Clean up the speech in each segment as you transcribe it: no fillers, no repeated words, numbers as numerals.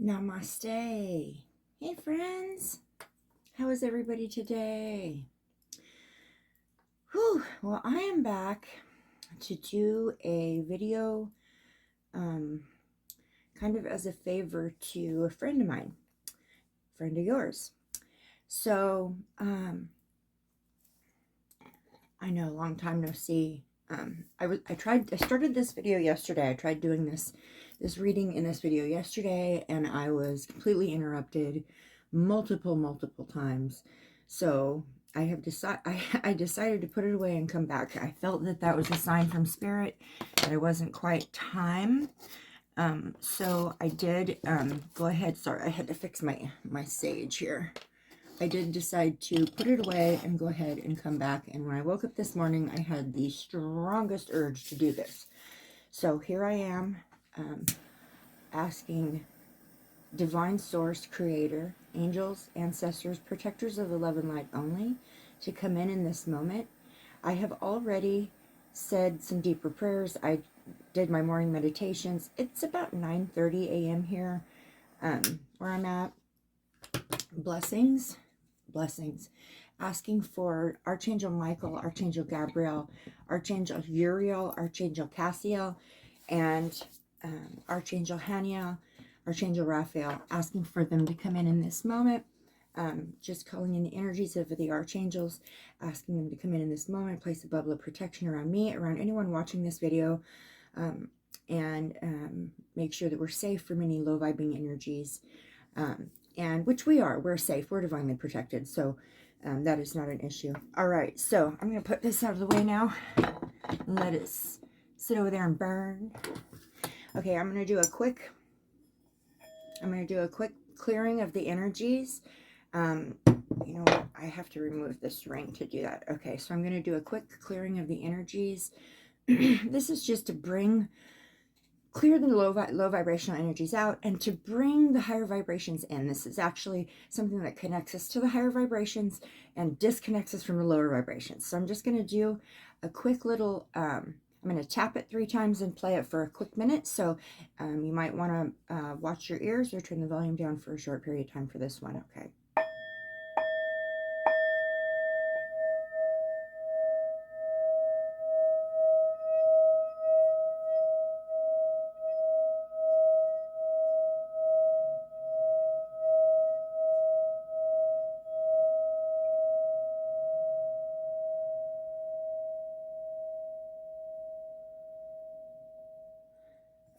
Namaste. Hey friends, how is everybody today? Whew. Well, I am back to do a video kind of as a favor to a friend of mine, friend of yours. So I know, long time no see. I started this video yesterday. I tried doing this reading in this video yesterday, and I was completely interrupted multiple times. So I decided to put it away and come back. I felt that was a sign from spirit that I wasn't quite time. So I did go ahead. Sorry, I had to fix my sage here. I did decide to put it away and go ahead and come back. And when I woke up this morning, I had the strongest urge to do this. So here I am, asking Divine Source, Creator, angels, ancestors, protectors of the love and light only, to come in this moment. I have already said some deeper prayers. I did my morning meditations. It's about 9:30 a.m. here, where I'm at. Blessings, asking for Archangel Michael, Archangel Gabriel, Archangel Uriel, Archangel Cassiel, and Archangel Haniel, Archangel Raphael, asking for them to come in this moment. Just calling in the energies of the archangels, asking them to come in this moment, place a bubble of protection around me, around anyone watching this video, and make sure that we're safe from any low vibing energies. And which we're safe, we're divinely protected, so that is not an issue. All right, so I'm going to put this out of the way now and let it sit over there and burn. Okay, I'm going to do a quick clearing of the energies. You know what, I have to remove this ring to do that. Okay, so I'm going to do a quick clearing of the energies. This is just to clear the low vibrational energies out and to bring the higher vibrations in. This is actually something that connects us to the higher vibrations and disconnects us from the lower vibrations. So I'm just going to do a quick little, I'm going to tap it 3 times and play it for a quick minute. So you might want to watch your ears or turn the volume down for a short period of time for this one. Okay.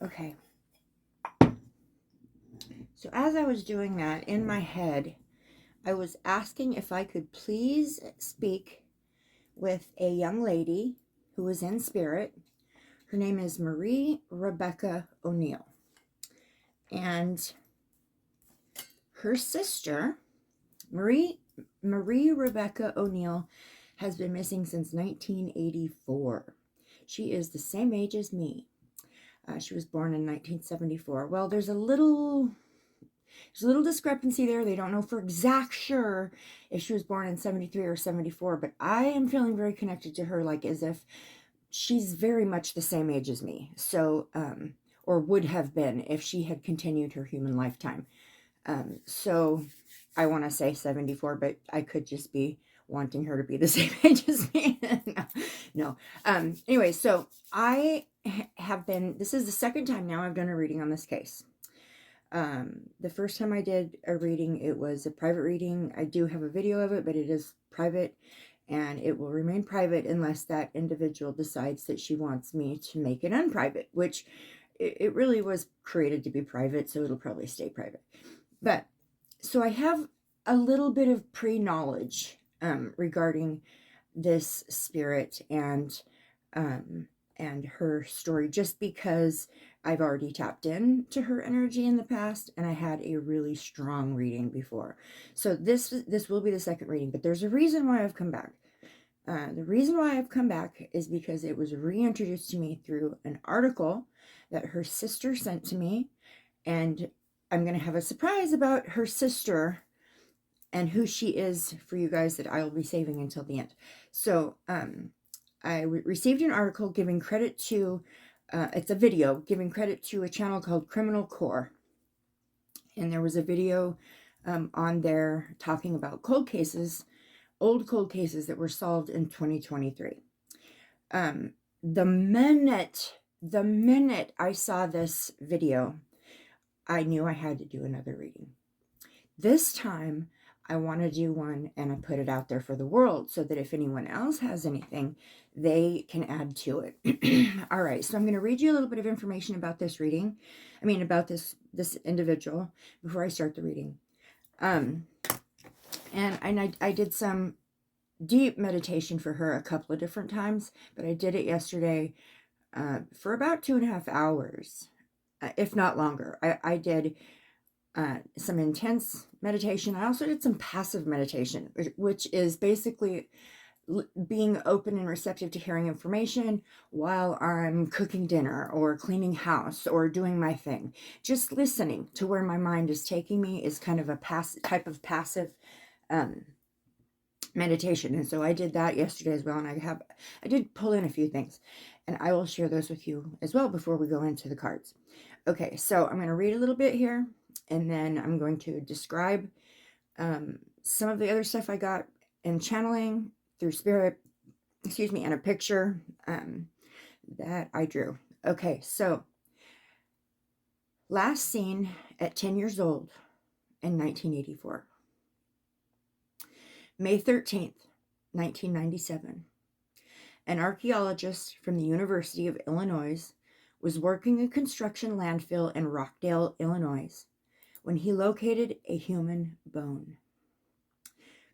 Okay. So as I was doing that in my head, I was asking if I could please speak with a young lady who was in spirit. Her name is Marie Rebecca O'Neill. And her sister, Marie Rebecca O'Neill, has been missing since 1984. She is the same age as me. She was born in 1974. Well, there's a little discrepancy there. They don't know for exact sure if she was born in 73 or 74, but I am feeling very connected to her, like as if she's very much the same age as me. So, or would have been if she had continued her human lifetime. So I want to say 74, but I could just be wanting her to be the same age as me. No. Anyway, so I have been, this is the second time now I've done a reading on this case. The first time I did a reading, it was a private reading. I do have a video of it, but it is private, and it will remain private unless that individual decides that she wants me to make it unprivate, which it really was created to be private, so it'll probably stay private. But so I have a little bit of pre-knowledge regarding this spirit and her story, just because I've already tapped into her energy in the past, and I had a really strong reading before. So this will be the second reading, but there's a reason why I've come back. The reason why I've come back is because it was reintroduced to me through an article that her sister sent to me, and I'm going to have a surprise about her sister and who she is for you guys that I will be saving until the end. So I received an article giving credit to, it's a video, giving credit to a channel called Criminal Core. And there was a video on there talking about cold cases, old cold cases that were solved in 2023. The minute I saw this video, I knew I had to do another reading. This time, I want to do one and I put it out there for the world so that if anyone else has anything, they can add to it. All right, so I'm going to read you a little bit of information about this reading. About this individual before I start the reading. And I did some deep meditation for her a couple of different times, but I did it yesterday for about 2.5 hours, if not longer. I did some intense meditation. I also did some passive meditation, which is basically being open and receptive to hearing information while I'm cooking dinner or cleaning house or doing my thing. Just listening to where my mind is taking me is kind of a type of passive meditation. And so I did that yesterday as well. And I did pull in a few things, and I will share those with you as well before we go into the cards. Okay, so I'm going to read a little bit here, and then I'm going to describe some of the other stuff I got in channeling through spirit, and a picture that I drew. Okay, so last seen at 10 years old in 1984. May 13th, 1997. An archaeologist from the University of Illinois was working a construction landfill in Rockdale, Illinois, when he located a human bone.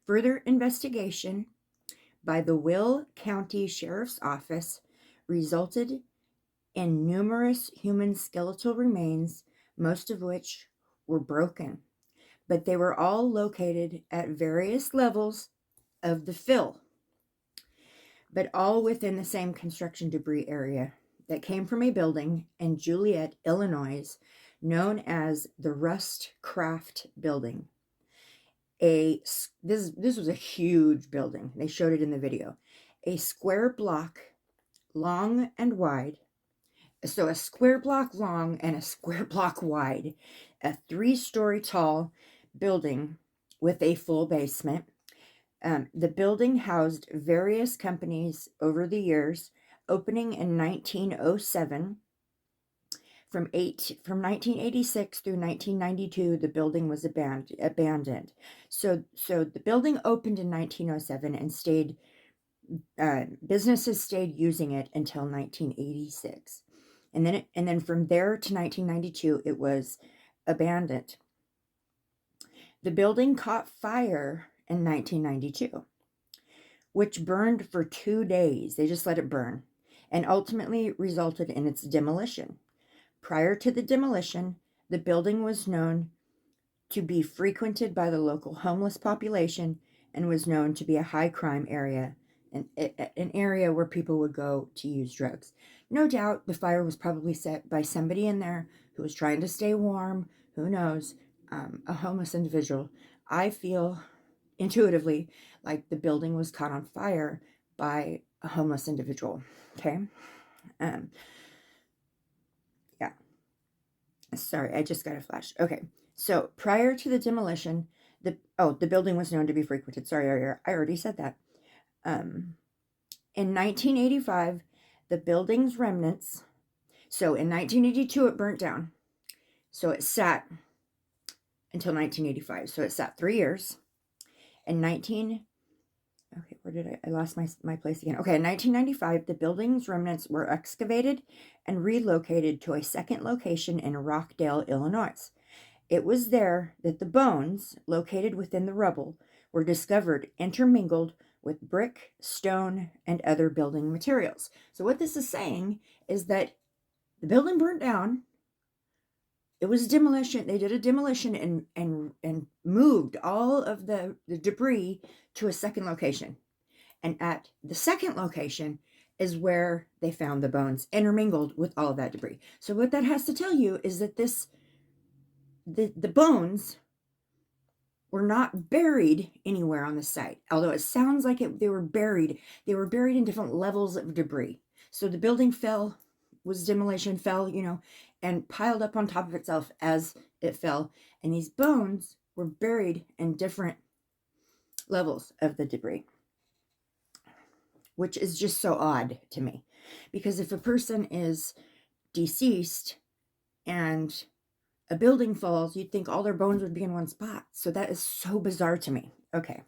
Further investigation by the Will County Sheriff's Office resulted in numerous human skeletal remains, most of which were broken, but they were all located at various levels of the fill, but all within the same construction debris area that came from a building in Joliet, Illinois, known as the Rust Craft Building. This was a huge building. They showed it in the video. A square block long and wide. So a square block long and a square block wide. A 3-story tall building with a full basement. The building housed various companies over the years, opening in 1907. From 1986 through 1992, the building was abandoned. So the building opened in 1907 and stayed. Businesses stayed using it until 1986, and then from there to 1992, it was abandoned. The building caught fire in 1992, which burned for 2 days. They just let it burn, and ultimately resulted in its demolition. Prior to the demolition, the building was known to be frequented by the local homeless population and was known to be a high crime area, an area where people would go to use drugs. No doubt the fire was probably set by somebody in there who was trying to stay warm. Who knows? A homeless individual. I feel intuitively like the building was caught on fire by a homeless individual. Okay. Yeah. Sorry, I just got a flash. Okay. So prior to the demolition, the building was known to be frequented. Sorry, I already said that. In 1985, the building's remnants. So in 1982, it burnt down. So it sat until 1985. So it sat 3 years. I lost my place again. Okay, in 1995, the building's remnants were excavated and relocated to a second location in Rockdale, Illinois. It was there that the bones, located within the rubble, were discovered intermingled with brick, stone, and other building materials. So what this is saying is that the building burnt down. It was demolition. They did a demolition and moved all of the debris to a second location. And at the second location is where they found the bones intermingled with all of that debris. So what that has to tell you is that the bones were not buried anywhere on the site. Although it sounds like they were buried in different levels of debris. So the building fell was demolition, fell, and piled up on top of itself as it fell. And these bones were buried in different levels of the debris, which is just so odd to me. Because if a person is deceased and a building falls, you'd think all their bones would be in one spot. So that is so bizarre to me. Okay.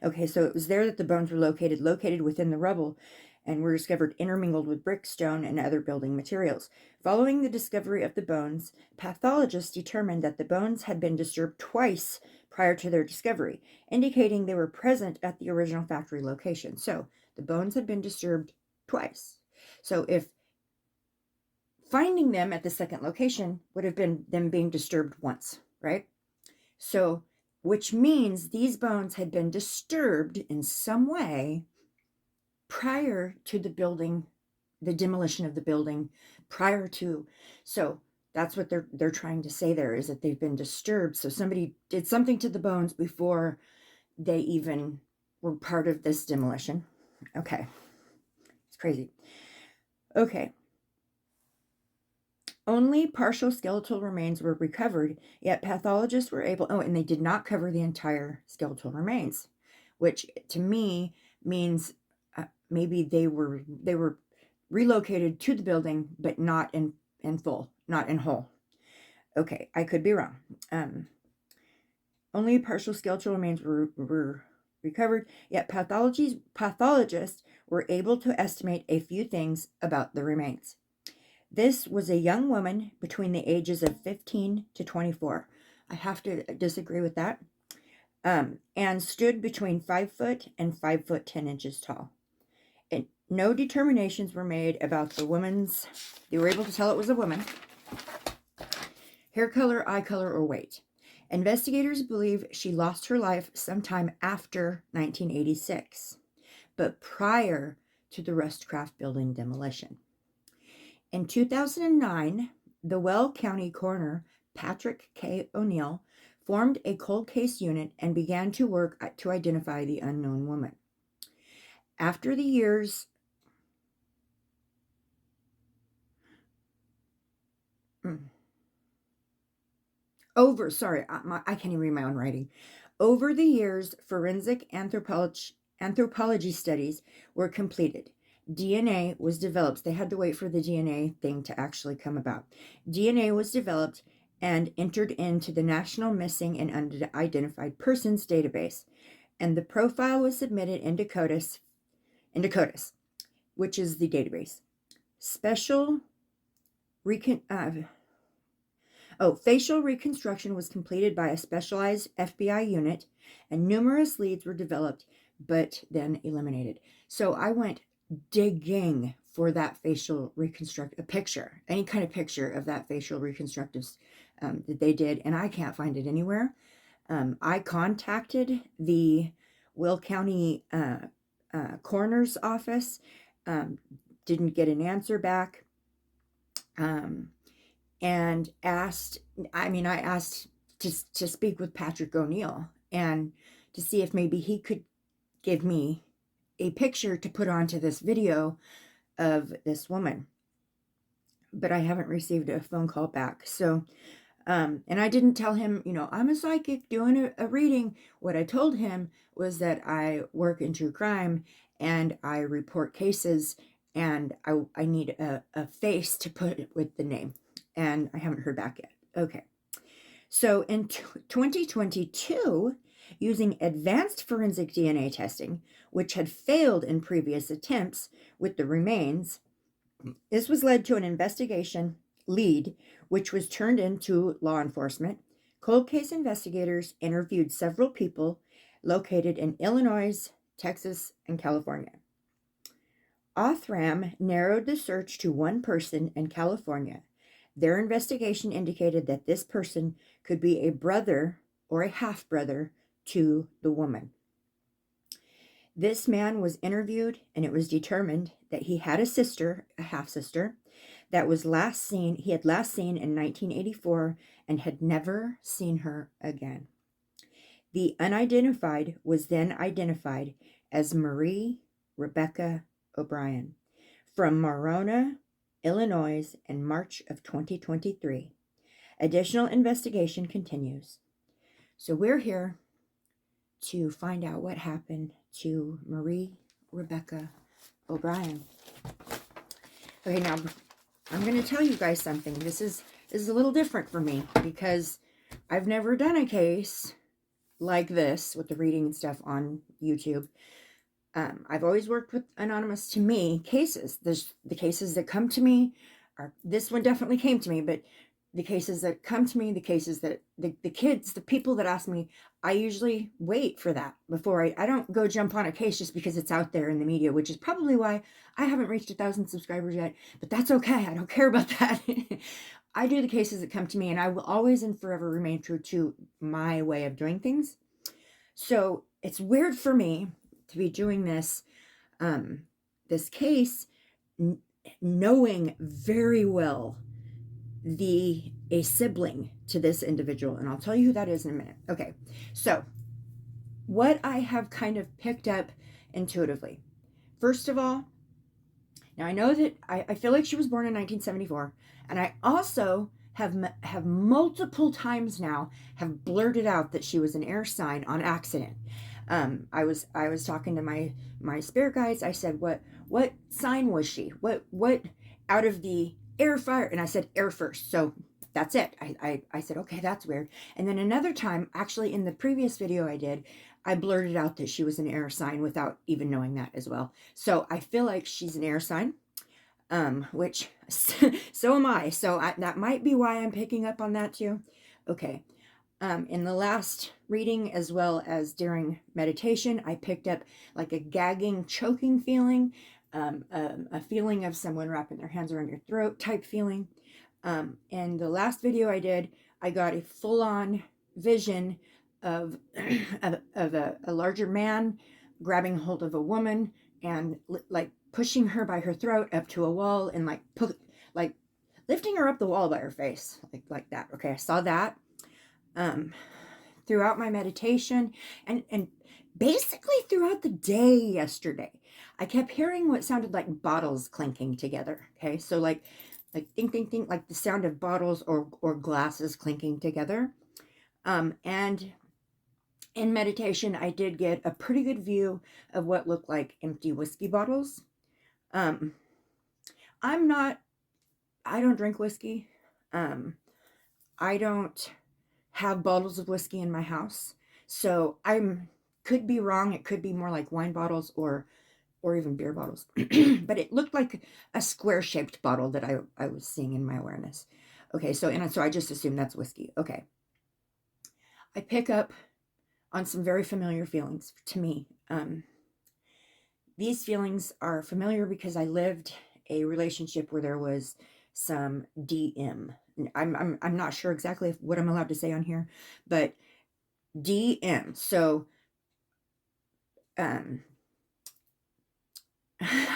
Okay, so it was there that the bones were located within the rubble, and were discovered intermingled with brick, stone, and other building materials. Following the discovery of the bones, pathologists determined that the bones had been disturbed twice prior to their discovery, indicating they were present at the original factory location. So the bones had been disturbed twice. So if finding them at the second location would have been them being disturbed once, right? So, which means these bones had been disturbed in some way prior to the demolition of the building, prior to. So that's what they're trying to say there, is that they've been disturbed. So somebody did something to the bones before they even were part of this demolition. Okay. It's crazy. Okay. Only partial skeletal remains were recovered, yet pathologists were able, and they did not cover the entire skeletal remains, which to me means maybe they were relocated to the building, but not in full, not in whole. Okay, I could be wrong. Only partial skeletal remains were recovered, yet pathologists were able to estimate a few things about the remains. This was a young woman between the ages of 15 to 24. I have to disagree with that. And stood between 5 foot and 5 foot 10 inches tall. And no determinations were made about the woman's, they were able to tell it was a woman, hair color, eye color, or weight. Investigators believe she lost her life sometime after 1986, but prior to the Rustcraft building demolition. In 2009, the Weld County coroner, Patrick K. O'Neill, formed a cold case unit and began to work to identify the unknown woman. After the years, I can't even read my own writing. Over the years, forensic anthropology studies were completed. DNA was developed. They had to wait for the DNA thing to actually come about. DNA was developed and entered into the National Missing and Unidentified Persons database, and the profile was submitted into CODIS, which is the database. Facial reconstruction was completed by a specialized FBI unit, and numerous leads were developed, but then eliminated. So I went digging for that facial picture, any kind of picture of that facial reconstructives that they did, and I can't find it anywhere. I contacted the Will County coroner's office, didn't get an answer back, and asked to speak with Patrick O'Neill and to see if maybe he could give me a picture to put onto this video of this woman. But I haven't received a phone call back. So, and I didn't tell him, I'm a psychic doing a reading. What I told him was that I work in true crime and I report cases, and I need a face to put with the name. And I haven't heard back yet. Okay. So in 2022, using advanced forensic DNA testing, which had failed in previous attempts with the remains, this was led to an investigation lead, which was turned into law enforcement. Cold case investigators interviewed several people located in Illinois, Texas, and California. Othram narrowed the search to one person in California. Their investigation indicated that this person could be a brother or a half-brother to the woman. This man was interviewed, and it was determined that he had a sister, a half-sister, that was he had last seen in 1984 and had never seen her again. The unidentified was then identified as Marie Rebecca Obrien from Marona, Illinois in March of 2023. Additional investigation continues. So we're here to find out what happened to Marie Rebecca Obrien. Okay, now I'm going to tell you guys something. This is a little different for me because I've never done a case like this with the reading and stuff on YouTube. I've always worked with anonymous, to me, cases. There's the cases that come to me. This one definitely came to me, but the cases that come to me, the cases that the kids, the people that ask me, I usually wait for that before I don't go jump on a case just because it's out there in the media, which is probably why I haven't reached 1,000 subscribers yet, but that's okay. I don't care about that. I do the cases that come to me, and I will always and forever remain true to my way of doing things. So it's weird for me to be doing this, this case, knowing very well a sibling to this individual, and I'll tell you who that is in a minute. Okay, so what I have kind of picked up intuitively. First of all, now I know that I feel like she was born in 1974, and I also have multiple times now have blurted out that she was an air sign on accident. I was talking to my spirit guides. I said, what sign was she? What out of the air, fire? And I said air first. So that's it. I said, okay, that's weird. And then another time, actually in the previous video I did, I blurted out that she was an air sign without even knowing that as well. So I feel like she's an air sign, which so am I. So that might be why I'm picking up on that too. Okay. In the last reading, as well as during meditation, I picked up like a gagging, choking feeling, a feeling of someone wrapping their hands around your throat type feeling. In the last video I did, I got a full-on vision of a larger man grabbing hold of a woman and like pushing her by her throat up to a wall and like lifting her up the wall by her face, like that. Okay, I saw that. Throughout my meditation and basically throughout the day yesterday, I kept hearing what sounded like bottles clinking together. Okay, so like ding ding ding, like the sound of bottles or glasses clinking together. And in meditation, I did get a pretty good view of what looked like empty whiskey bottles. I don't drink whiskey. I don't have bottles of whiskey in my house, so could be wrong. It could be more like wine bottles or even beer bottles. But it looked like a square shaped bottle that I was seeing in my awareness. Okay, so I just assumed that's whiskey. Okay, I pick up on some very familiar feelings to me. These feelings are familiar because I lived a relationship where there was some DM. I'm not sure exactly what I'm allowed to say on here, but DM. So, how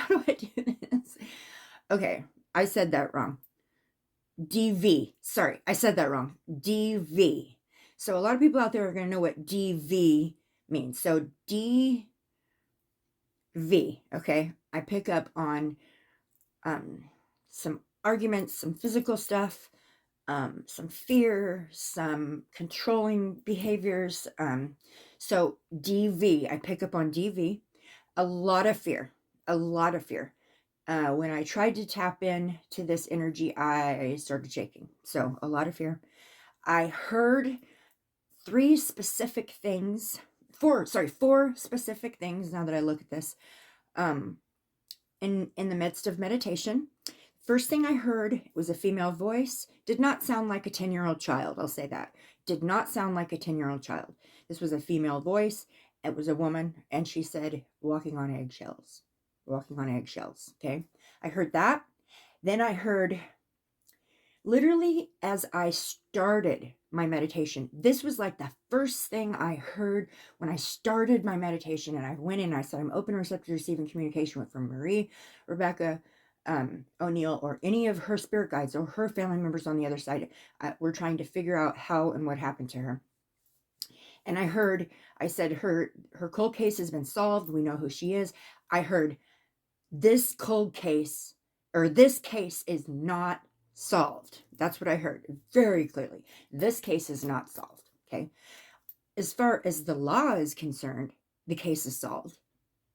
do I do this? Okay, I said that wrong. DV. Sorry, I said that wrong. DV. So a lot of people out there are going to know what DV means. So DV. Okay, I pick up on some arguments, some physical stuff, some fear, some controlling behaviors. So DV, I pick up on DV, a lot of fear, a lot of fear. When I tried to tap in to this energy, I started shaking. So a lot of fear. I heard four specific things, now that I look at this, in the midst of meditation. First thing I heard was a female voice. Did not sound like a 10-year-old child. I'll say that. Did not sound like a 10-year-old child. This was a female voice. It was a woman. And she said, walking on eggshells. Walking on eggshells. Okay. I heard that. Then I heard, literally as I started my meditation, this was like the first thing I heard when I started my meditation. And I went in and I said, I'm open, receptive, receiving communication from Marie Rebecca O'Neill, or any of her spirit guides or her family members on the other side. We're trying to figure out how and what happened to her. And I said, her cold case has been solved. We know who she is. I heard, this cold case, or this case is not solved. That's what I heard very clearly. This case is not solved. Okay. As far as the law is concerned, the case is solved.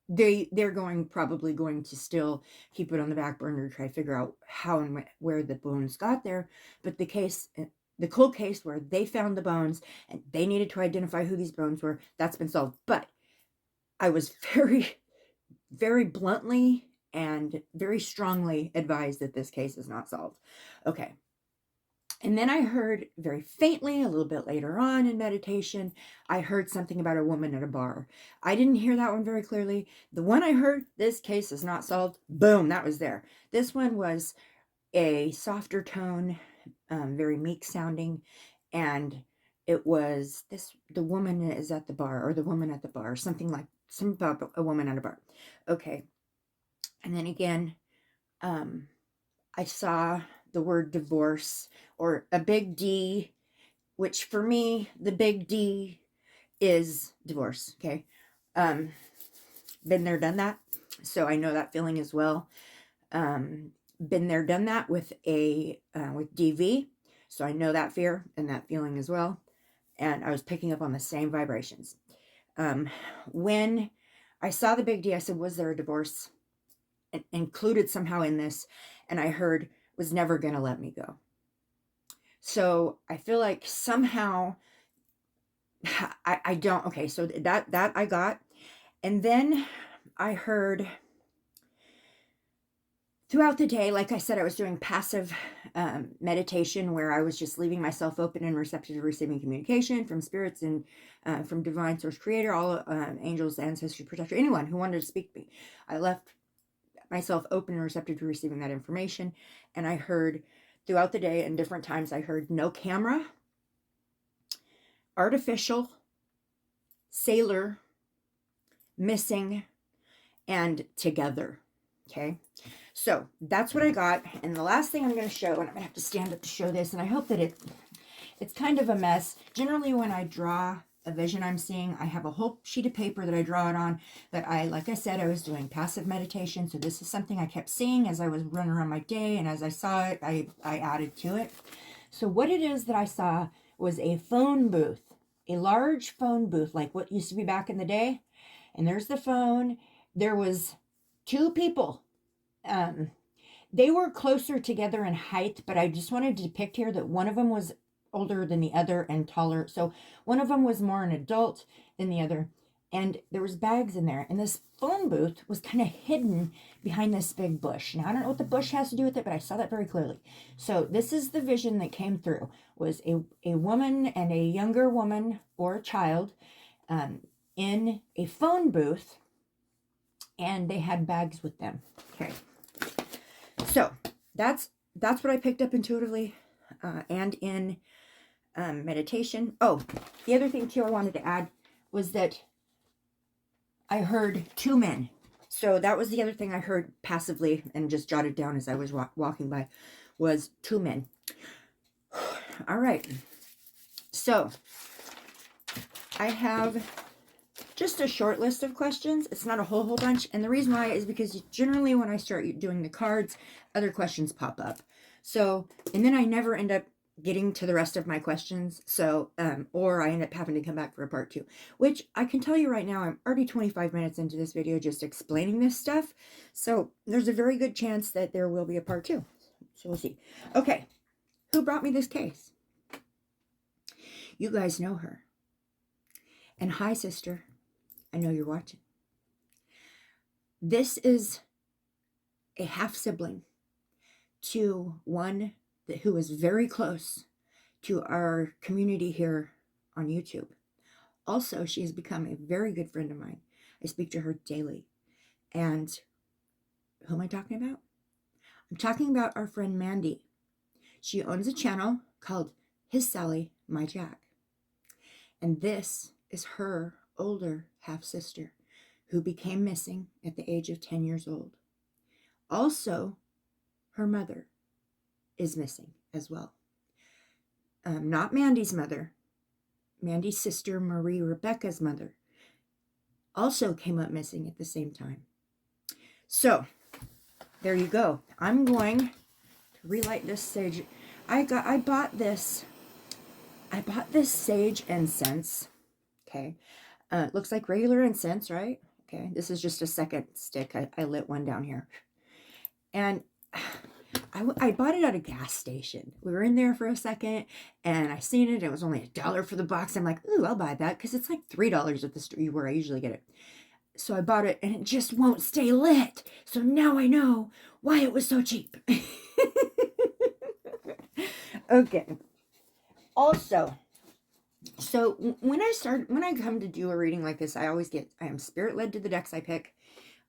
They're probably going to still keep it on the back burner to try to figure out how and where the bones got there. But the cold case where they found the bones and they needed to identify who these bones were, that's been solved. But I was very, very bluntly and very strongly advised that this case is not solved. Okay. And then I heard very faintly, a little bit later on in meditation, I heard something about a woman at a bar. I didn't hear that one very clearly. The one I heard, this case is not solved, boom, that was there. This one was a softer tone, very meek sounding, and it was the woman is at the bar, or the woman at the bar, something about a woman at a bar. Okay. And then again, I saw the word divorce, or a big D, which for me, the big D is divorce. Okay. Been there, done that. So I know that feeling as well. Been there, done that with with DV. So I know that fear and that feeling as well. And I was picking up on the same vibrations. When I saw the big D, I said, was there a divorce included somehow in this? And I heard, was never going to let me go. So I feel like somehow I don't. Okay, so that I got. And then I heard throughout the day, like I said, I was doing passive meditation where I was just leaving myself open and receptive to receiving communication from spirits and from divine source creator, all angels, ancestors, protector, anyone who wanted to speak to me. I left myself open and receptive to receiving that information. And I heard throughout the day and different times, I heard no camera, artificial, sailor, missing, and together. Okay. So that's what I got. And the last thing I'm going to show, and I'm going to have to stand up to show this, and I hope that it's kind of a mess. Generally, when I draw a vision I'm seeing, I have a whole sheet of paper that I draw it on, but like I said, I was doing passive meditation. So this is something I kept seeing as I was running around my day. And as I saw it, I added to it. So what it is that I saw was a phone booth, a large phone booth, like what used to be back in the day. And there's the phone. There was two people. They were closer together in height, but I just wanted to depict here that one of them was older than the other and taller. So one of them was more an adult than the other. And there was bags in there. And this phone booth was kind of hidden behind this big bush. Now, I don't know what the bush has to do with it, but I saw that very clearly. So this is the vision that came through, was a woman and a younger woman or a child in a phone booth, and they had bags with them. Okay. So that's what I picked up intuitively and in meditation. Oh, the other thing too I wanted to add was that I heard two men. So that was the other thing I heard passively and just jotted down as I was walking by, was two men. All right. So I have just a short list of questions. It's not a whole bunch. And the reason why is because generally when I start doing the cards, other questions pop up. So, and then I never end up getting to the rest of my questions. So, or I end up having to come back for a part 2, which I can tell you right now, I'm already 25 minutes into this video just explaining this stuff. So there's a very good chance that there will be a part 2. So we'll see. Okay. Who brought me this case? You guys know her. And hi, sister. I know you're watching. This is a half sibling to one who is very close to our community here on YouTube. Also, she has become a very good friend of mine. I speak to her daily. And who am I talking about? I'm talking about our friend Mandy. She owns a channel called His Sally, My Jack. And this is her older half-sister who became missing at the age of 10 years old. Also, her mother is missing as well. Not Mandy's mother. Mandy's sister, Marie Rebecca's mother, also came up missing at the same time. So there you go. I'm going to relight this sage. I bought this sage incense. Okay. It looks like regular incense, right? Okay. This is just a second stick. I lit one down here. And I bought it at a gas station. We were in there for a second, and I seen it. It was only $1 for the box. I'm like, ooh, I'll buy that, because it's like $3 at the store where I usually get it. So I bought it, and it just won't stay lit. So now I know why it was so cheap. Okay. Also, so when I come to do a reading like this, I am spirit led to the decks I pick.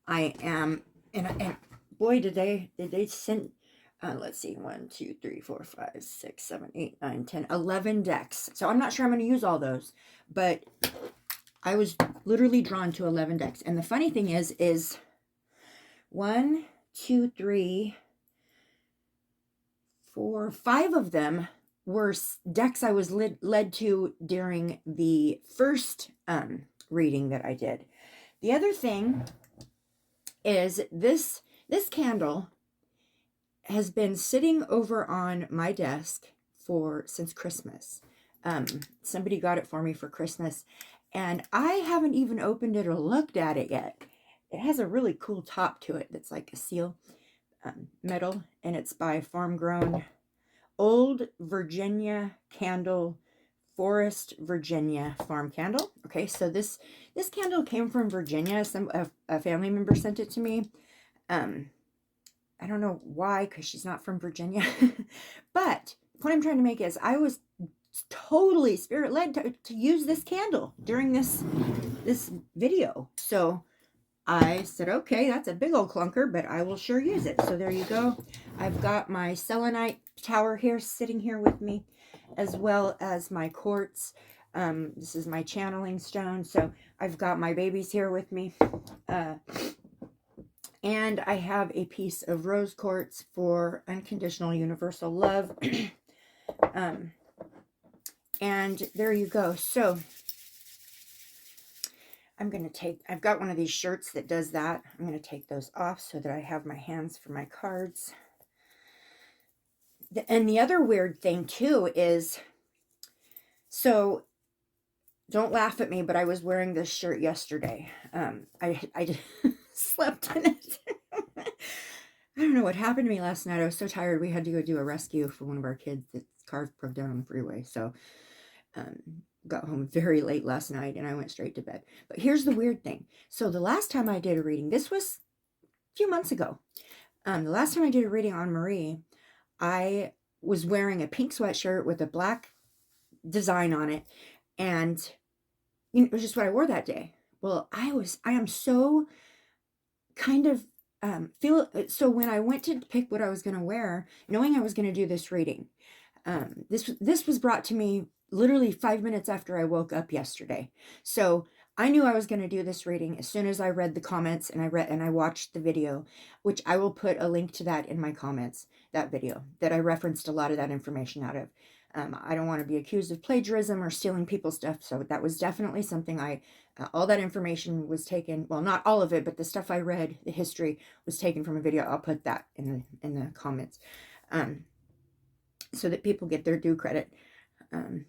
I am, and boy, did they send, let's see, 1, 2, 3, 4, 5, 6, 7, 8, 9, 10, 11 decks. So I'm not sure I'm going to use all those, but I was literally drawn to 11 decks. And the funny thing is 1, 2, 3, 4, 5 of them were decks I was led to during the first reading that I did. The other thing is this candle has been sitting over on my desk since Christmas. Somebody got it for me for Christmas, and I haven't even opened it or looked at it yet. It has a really cool top to it that's like a seal metal, and it's by Farm Grown Old Virginia Candle, Forest, Virginia farm candle. Okay, so this candle came from Virginia. A family member sent it to me. I don't know why, because she's not from Virginia. But the point I'm trying to make is I was totally spirit led to use this candle during this video. So I said, okay, that's a big old clunker, but I will sure use it. So there you go. I've got my selenite tower here sitting here with me, as well as my quartz. This is my channeling stone. So I've got my babies here with me. And I have a piece of rose quartz for unconditional universal love. And there you go. So I've got one of these shirts that does that. I'm going to take those off so that I have my hands for my cards. And the other weird thing too is, so don't laugh at me, but I was wearing this shirt yesterday. I slept in it. I don't know what happened to me last night. I was so tired. We had to go do a rescue for one of our kids. Its car broke down on the freeway. So got home very late last night, and I went straight to bed. But here's the weird thing. So the last time I did a reading, this was a few months ago. The last time I did a reading on Marie, I was wearing a pink sweatshirt with a black design on it, and it was just what I wore that day. Well, I am so kind of so when I went to pick what I was going to wear, knowing I was going to do this reading, this was brought to me literally 5 minutes after I woke up yesterday. So I knew I was going to do this reading as soon as I read the comments and I watched the video, which I will put a link to that in my comments, that video that I referenced a lot of that information out of. I don't want to be accused of plagiarism or stealing people's stuff. So that was definitely something all that information was taken. Well, not all of it, but the stuff I read, the history was taken from a video. I'll put that in the comments, so that people get their due credit.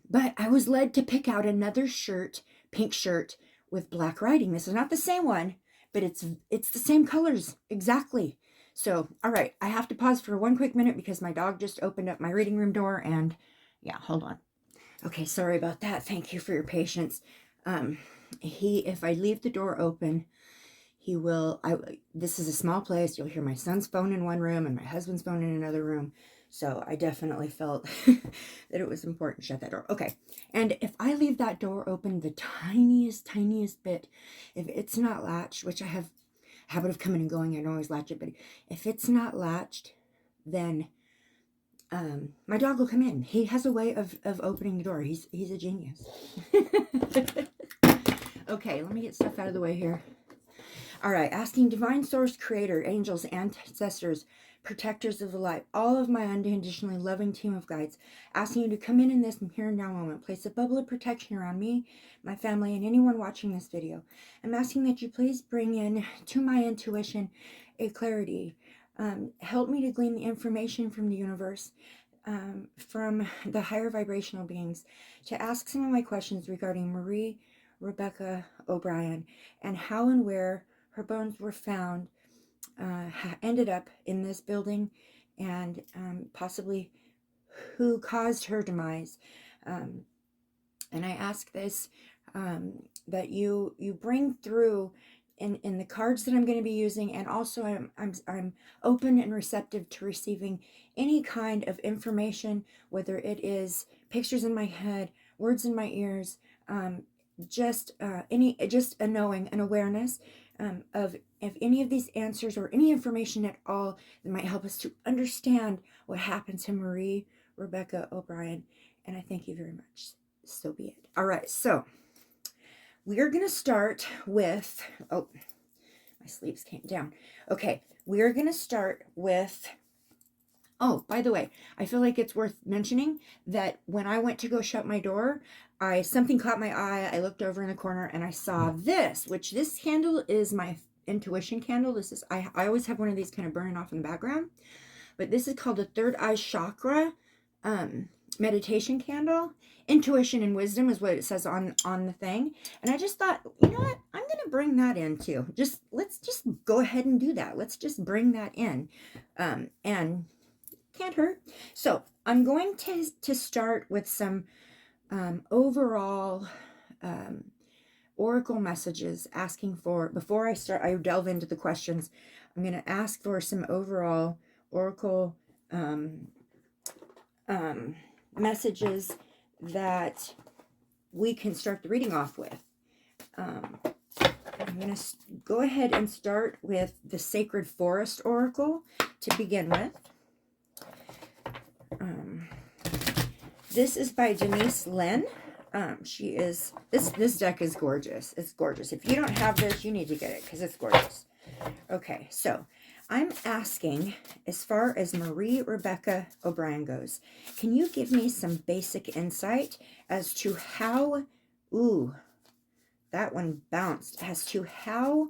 But I was led to pick out another shirt, pink shirt with black writing. This is not the same one, but it's the same colors exactly. So, all right, I have to pause for one quick minute because my dog just opened up my reading room door, and yeah, hold on. Okay, sorry about that. Thank you for your patience. If I leave the door open, he will, this is a small place. You'll hear my son's phone in one room and my husband's phone in another room. So I definitely felt that it was important to shut that door. Okay. And if I leave that door open the tiniest bit, if it's not latched, which I have a habit of coming and going, I don't always latch it, but if it's not latched, then my dog will come in. He has a way of opening the door. He's a genius. Okay, let me get stuff out of the way here. All right, asking divine source, creator, angels, ancestors, protectors of the light, all of my unconditionally loving team of guides, asking you to come in this here and now moment, place a bubble of protection around me, my family, and anyone watching this video. I'm asking that you please bring in to my intuition a clarity. Help me to glean the information from the universe, from the higher vibrational beings, to ask some of my questions regarding Marie Rebecca Obrien and how and where her bones were found, ended up in this building, and possibly who caused her demise. And I ask this, that you bring through in the cards that I'm going to be using, and also I'm open and receptive to receiving any kind of information, whether it is pictures in my head, words in my ears, just a knowing, an awareness, of any of these answers or any information at all that might help us to understand what happened to Marie Rebecca Obrien. And I thank you very much. So be it. All right, so we are going to start with, oh, my sleeves came down. Okay, we are going to start with, oh, by the way, I feel like it's worth mentioning that when I went to go shut my door, something caught my eye. I looked over in the corner and I saw this, which this candle is my intuition candle. This is, I always have one of these kind of burning off in the background, but this is called the third eye chakra meditation candle. Intuition and wisdom is what it says on the thing. And I just thought, you know what? I'm going to bring that in too. Let's just go ahead and do that. Let's just bring that in. And can't hurt. So I'm going to start with some overall oracle messages, asking for, before I delve into the questions, I'm going to ask for some overall oracle messages that we can start the reading off with. I'm going to go ahead and start with the Sacred Forest Oracle to begin with. This is by Denise Lynn. She is, this deck is gorgeous. It's gorgeous. If you don't have this, you need to get it because it's gorgeous. Okay, so I'm asking, as far as Marie Rebecca Obrien goes, can you give me some basic insight as to how, ooh, that one bounced, as to how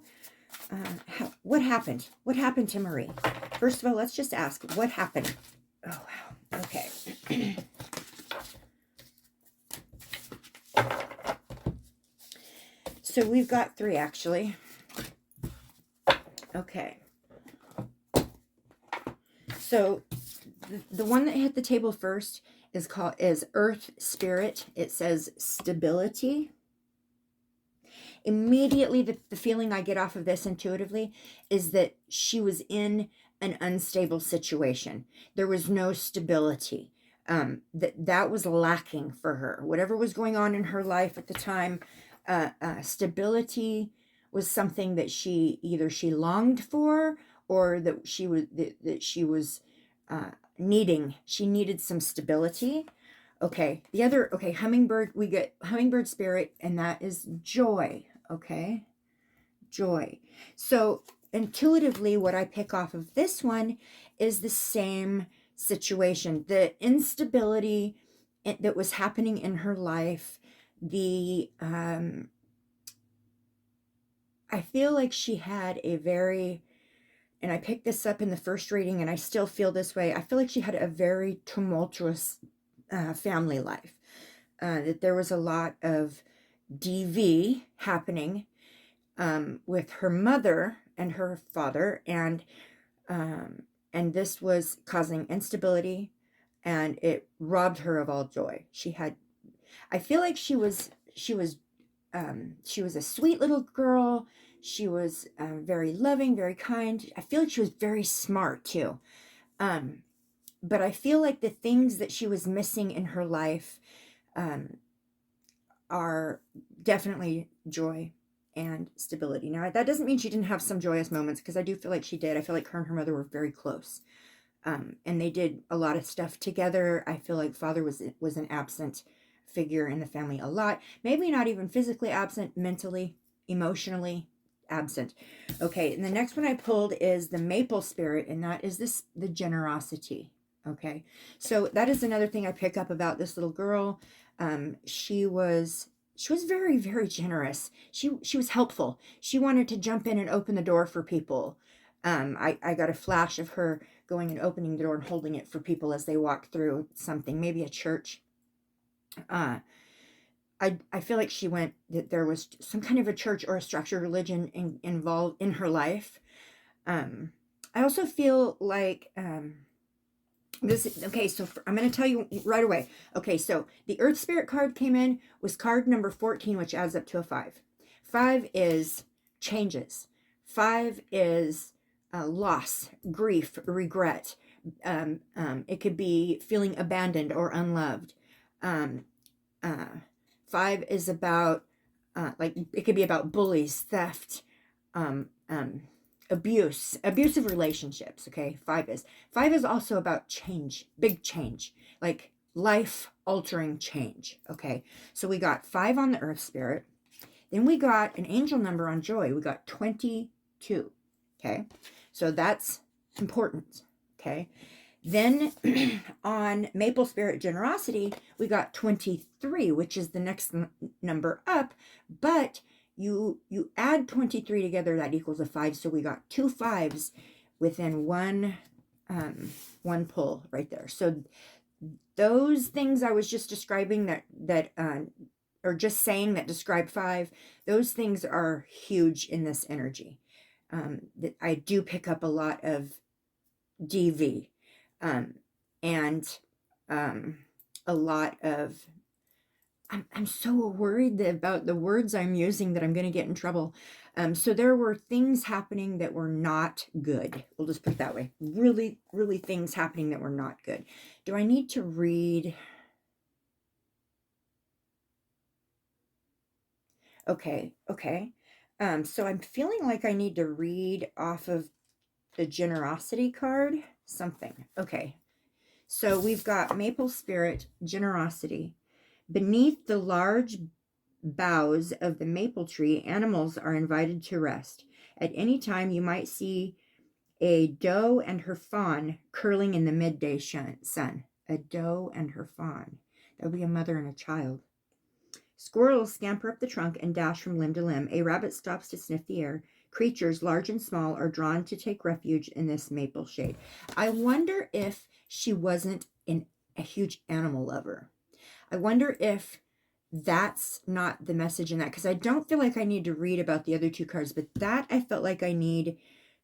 what happened? What happened to Marie? First of all, let's just ask, what happened? Oh, wow. Okay. So we've got 3, actually. Okay. So the one that hit the table first is Earth Spirit. It says stability. Immediately, the feeling I get off of this intuitively is that she was in an unstable situation. There was no stability. That was lacking for her. Whatever was going on in her life at the time, stability was something that she longed for, or that she was needing. She needed some stability. Okay, hummingbird, we get hummingbird spirit, and that is joy. Okay, joy. So intuitively, what I pick off of this one is the same situation, the instability that was happening in her life. I feel like she had a very, and I picked this up in the first reading, and I still feel this way, I feel like she had a very tumultuous family life. That there was a lot of DV happening with her mother and her father, and this was causing instability, and it robbed her of all joy. I feel like she was a sweet little girl. She was very loving, very kind. I feel like she was very smart too. But I feel like the things that she was missing in her life are definitely joy and stability. Now, that doesn't mean she didn't have some joyous moments, because I do feel like she did. I feel like her and her mother were very close. And they did a lot of stuff together. I feel like father was an absent figure in the family a lot. Maybe not even physically absent, mentally, emotionally absent. Okay, and the next one I pulled is the Maple Spirit, and that is the generosity. Okay, so that is another thing I pick up about this little girl. She was very, very generous. She was helpful. She wanted to jump in and open the door for people. I got a flash of her going and opening the door and holding it for people as they walk through something, maybe a church. I feel like she went, that there was some kind of a church or a structured religion involved in her life. I also feel like this, okay, so I'm going to tell you right away. Okay, so the Earth Spirit card came in, was card number 14, which adds up to a 5. 5 is changes. 5 is loss, grief, regret. It could be feeling abandoned or unloved. 5 is about, like, it could be about bullies, theft, abusive relationships. Okay, 5 is also about change, big change, like life altering change. Okay, so we got 5 on the Earth Spirit. Then we got an angel number on joy. We got 22. Okay, so that's important. Okay, then on Maple Spirit Generosity, we got 23, which is the next number up. But you add 23 together, that equals a 5. So we got 2 5s within one pull right there. So those things I was just describing or just saying that describe 5, those things are huge in this energy. I do pick up a lot of DV. And a lot of, I'm so worried about the words I'm using that I'm going to get in trouble. So there were things happening that were not good. We'll just put it that way. Really, really things happening that were not good. Do I need to read? Okay. So I'm feeling like I need to read off of the generosity card, something. Okay. So we've got Maple Spirit, Generosity. Beneath the large boughs of the maple tree, animals are invited to rest. At any time, you might see a doe and her fawn curling in the midday sun. A doe and her fawn. That would be a mother and a child. Squirrels scamper up the trunk and dash from limb to limb. A rabbit stops to sniff the air. Creatures, large and small, are drawn to take refuge in this maple shade. I wonder if she wasn't a huge animal lover. I wonder if that's not the message in that, because I don't feel like I need to read about the other 2 cards, but that I felt like I need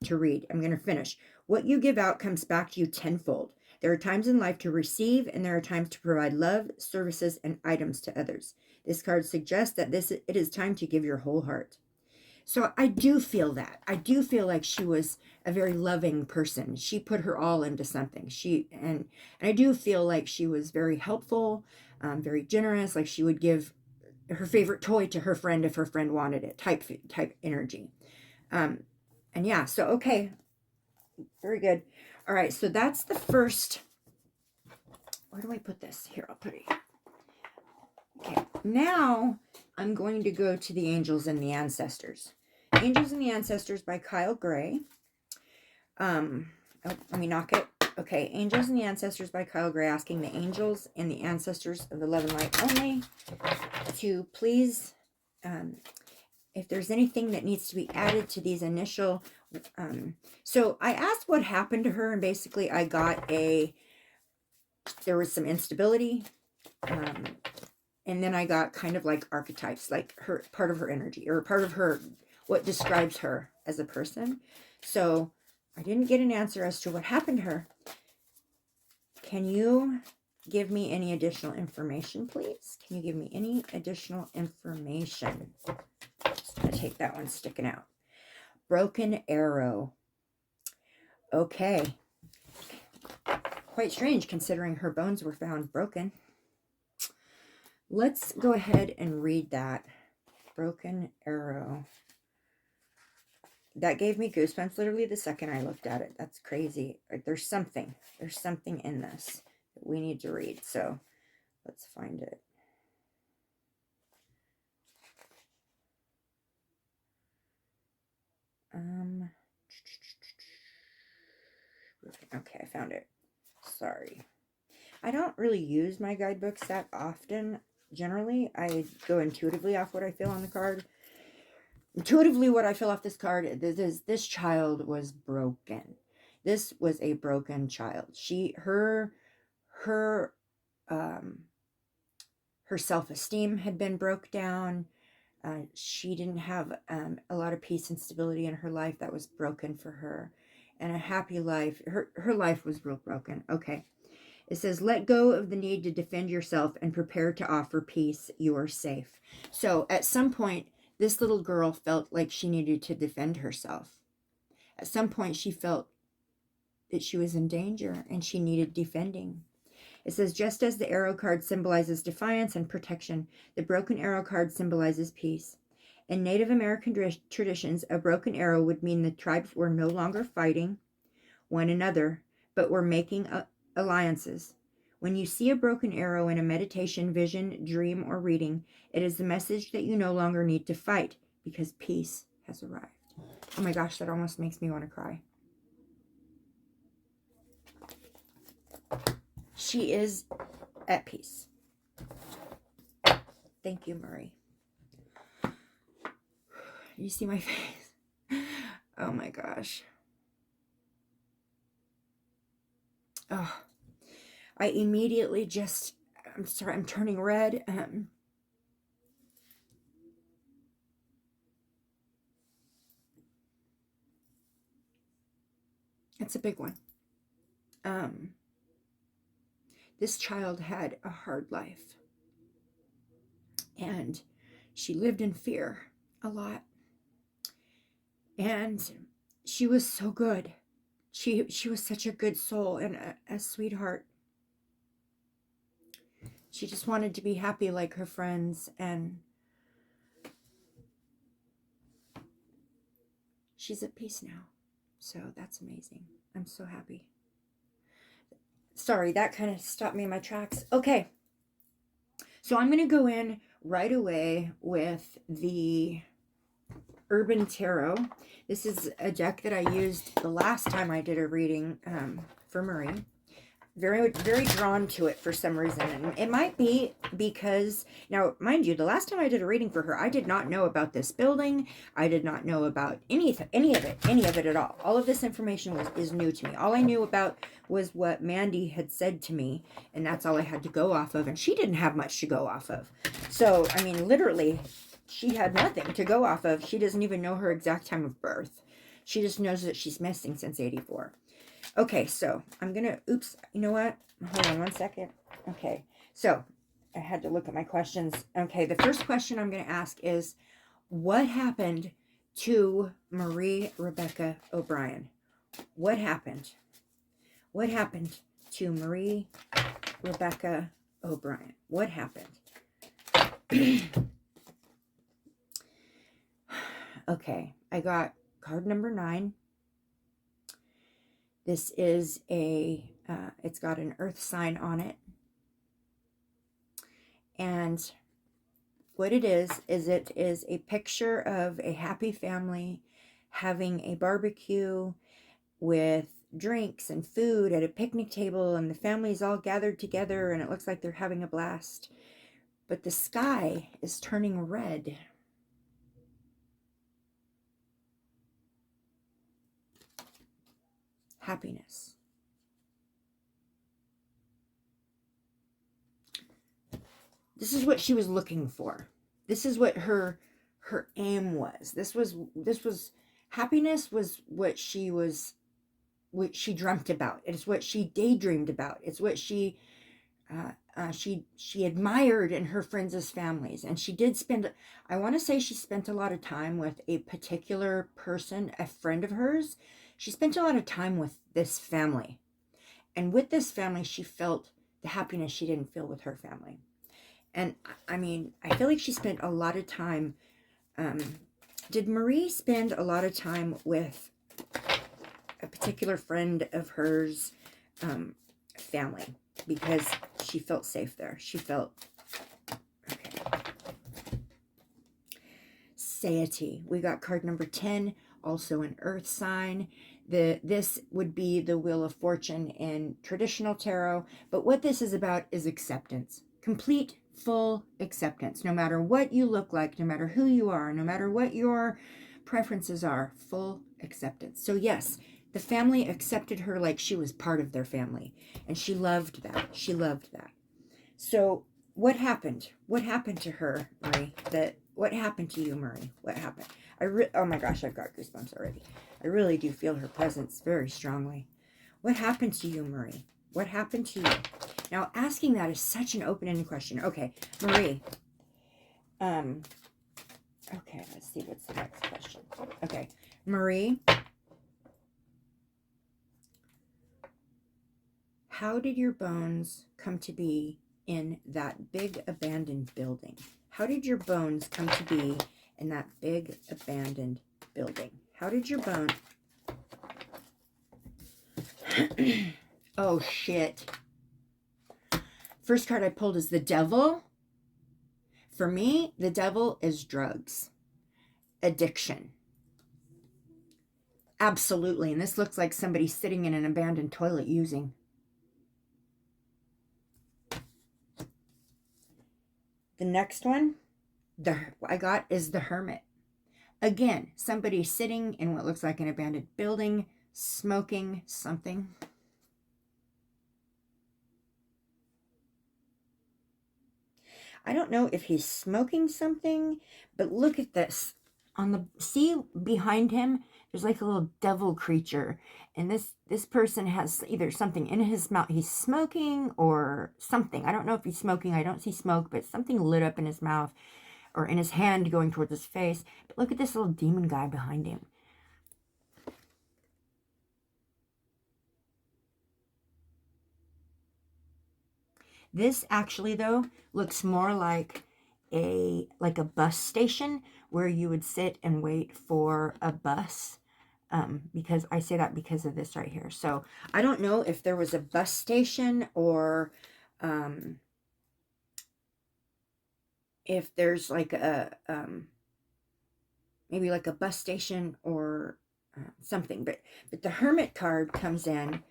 to read. I'm going to finish. What you give out comes back to you tenfold. There are times in life to receive, and there are times to provide love, services, and items to others. This card suggests that it is time to give your whole heart. So I do feel that. I do feel like she was a very loving person. She put her all into something. And I do feel like she was very helpful, very generous. Like she would give her favorite toy to her friend if her friend wanted it. Type energy. And yeah. So okay, very good. All right. So that's the first. Where do I put this? Here, I'll put it here. Okay, now I'm going to go to the Angels and the Ancestors. Angels and the Ancestors by Kyle Gray. Let me knock it. Okay, Angels and the Ancestors by Kyle Gray, asking the angels and the ancestors of the love and light only to please, if there's anything that needs to be added to these initial, so I asked what happened to her, and basically I got there was some instability, and then I got kind of like archetypes, like her part of her energy or part of her, what describes her as a person. So I didn't get an answer as to what happened to her. Can you give me any additional information, please? Can you give me any additional information? Just going to take that one sticking out. Broken arrow. Okay. Quite strange considering her bones were found broken. Let's go ahead and read that. Broken arrow. That gave me goosebumps literally the second I looked at it. That's crazy. There's something in this that we need to read. So let's find it. Okay, I found it. Sorry. I don't really use my guidebooks that often. Generally, I go intuitively off what I feel on the card. Intuitively, what I feel off this card, this child was broken. This was a broken child. Her um, her self-esteem had been broke down. She didn't have a lot of peace and stability in her life. That was broken for her. And a happy life. Her life was real broken. Okay. It says, let go of the need to defend yourself and prepare to offer peace. You are safe. So at some point, this little girl felt like she needed to defend herself. At some point, she felt that she was in danger and she needed defending. It says, just as the arrow card symbolizes defiance and protection, the broken arrow card symbolizes peace. In Native American traditions, a broken arrow would mean the tribes were no longer fighting one another, but were making alliances. When you see a broken arrow in a meditation, vision, dream, or reading, it is the message that you no longer need to fight because peace has arrived. Oh my gosh, that almost makes me want to cry. She is at peace. Thank you, Marie. You see my face? Oh my gosh. Oh, I immediately just, I'm sorry, I'm turning red. It's a big one. This child had a hard life. And she lived in fear a lot. And she was so good. She was such a good soul and a sweetheart. She just wanted to be happy like her friends, and she's at peace now. So that's amazing. I'm so happy. Sorry, that kind of stopped me in my tracks. Okay. So I'm going to go in right away with the Urban Tarot. This is a deck that I used the last time I did a reading for Marie. Very, very drawn to it for some reason. And it might be because, now, mind you, the last time I did a reading for her, I did not know about this building. I did not know about any of it at all. All of this information is new to me. All I knew about was what Mandy had said to me, and that's all I had to go off of. And she didn't have much to go off of. So, I mean, literally, she had nothing to go off of. She doesn't even know her exact time of birth. She just knows that she's missing since 84. Okay, so I'm going to, oops, you know what? Hold on one second. Okay, so I had to look at my questions. Okay, the first question I'm going to ask is, what happened to Marie Rebecca Obrien? What happened? What happened to Marie Rebecca Obrien? What happened? Okay, I got card number 9. This is it's got an earth sign on it. And what it is it is a picture of a happy family having a barbecue with drinks and food at a picnic table, and the family's all gathered together, and it looks like they're having a blast. But the sky is turning red. Happiness. This is what she was looking for. This is what her aim was. This was happiness was what she dreamt about. It's what she daydreamed about. It's what she admired in her friends' families. And she did spend, I want to say she spent a lot of time with a particular person, a friend of hers. She spent a lot of time with this family. And with this family, she felt the happiness she didn't feel with her family. And I mean, I feel like she spent a lot of time. Did Marie spend a lot of time with a particular friend of hers' family? Because she felt safe there. She felt, okay. Satiety. We got card number 10, also an earth sign. This would be the Wheel of Fortune in traditional tarot. But what this is about is acceptance. Complete full acceptance. No matter what you look like, no matter who you are, no matter what your preferences are, full acceptance. So yes, the family accepted her like she was part of their family. And she loved that. She loved that. So what happened? What happened to her, Marie? What happened to you, Marie? What happened? Oh my gosh, I've got goosebumps already. I really do feel her presence very strongly. What happened to you, Marie? What happened to you? Now, asking that is such an open-ended question. Okay, Marie. Okay, let's see what's the next question. Okay, Marie. How did your bones come to be in that big abandoned building? How did your bones come to be in that big abandoned building? How did your bone... Oh, shit. First card I pulled is the devil. For me, the devil is drugs. Addiction. Absolutely. And this looks like somebody sitting in an abandoned toilet using. The next one I got is the hermit. Again, somebody sitting in what looks like an abandoned building, smoking something. I don't know if he's smoking something, but look at this. See behind him, there's like a little devil creature. And this person has either something in his mouth. He's smoking or something. I don't know if he's smoking. I don't see smoke, but something lit up in his mouth or in his hand going towards his face. But look at this little demon guy behind him. This actually, though, looks more like a bus station where you would sit and wait for a bus. Because I say that because of this right here. So I don't know if there was a bus station or if there's like a maybe like a bus station or something. But the hermit card comes in,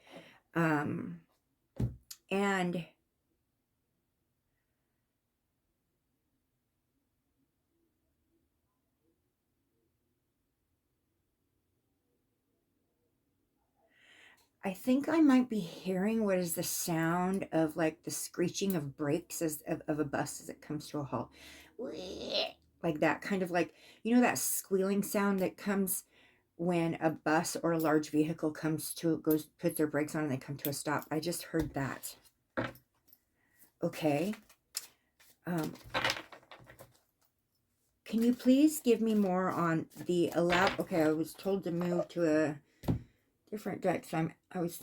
and I think I might be hearing what is the sound of like the screeching of brakes of a bus as it comes to a halt. Like that, kind of like, you know, that squealing sound that comes when a bus or a large vehicle puts their brakes on and they come to a stop. I just heard that. Okay. Can you please give me more on the okay, I was told to move to a different deck. So I was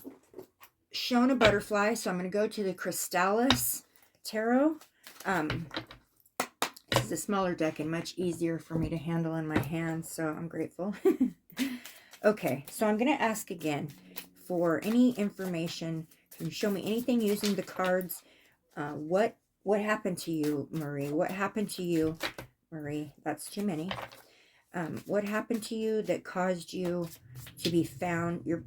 shown a butterfly, so I'm going to go to the Crystallis Tarot. This is a smaller deck and much easier for me to handle in my hands, so I'm grateful. Okay, so I'm going to ask again for any information. Can you show me anything using the cards? What happened to you, Marie? What happened to you, Marie? That's too many. What happened to you that caused you to be found, your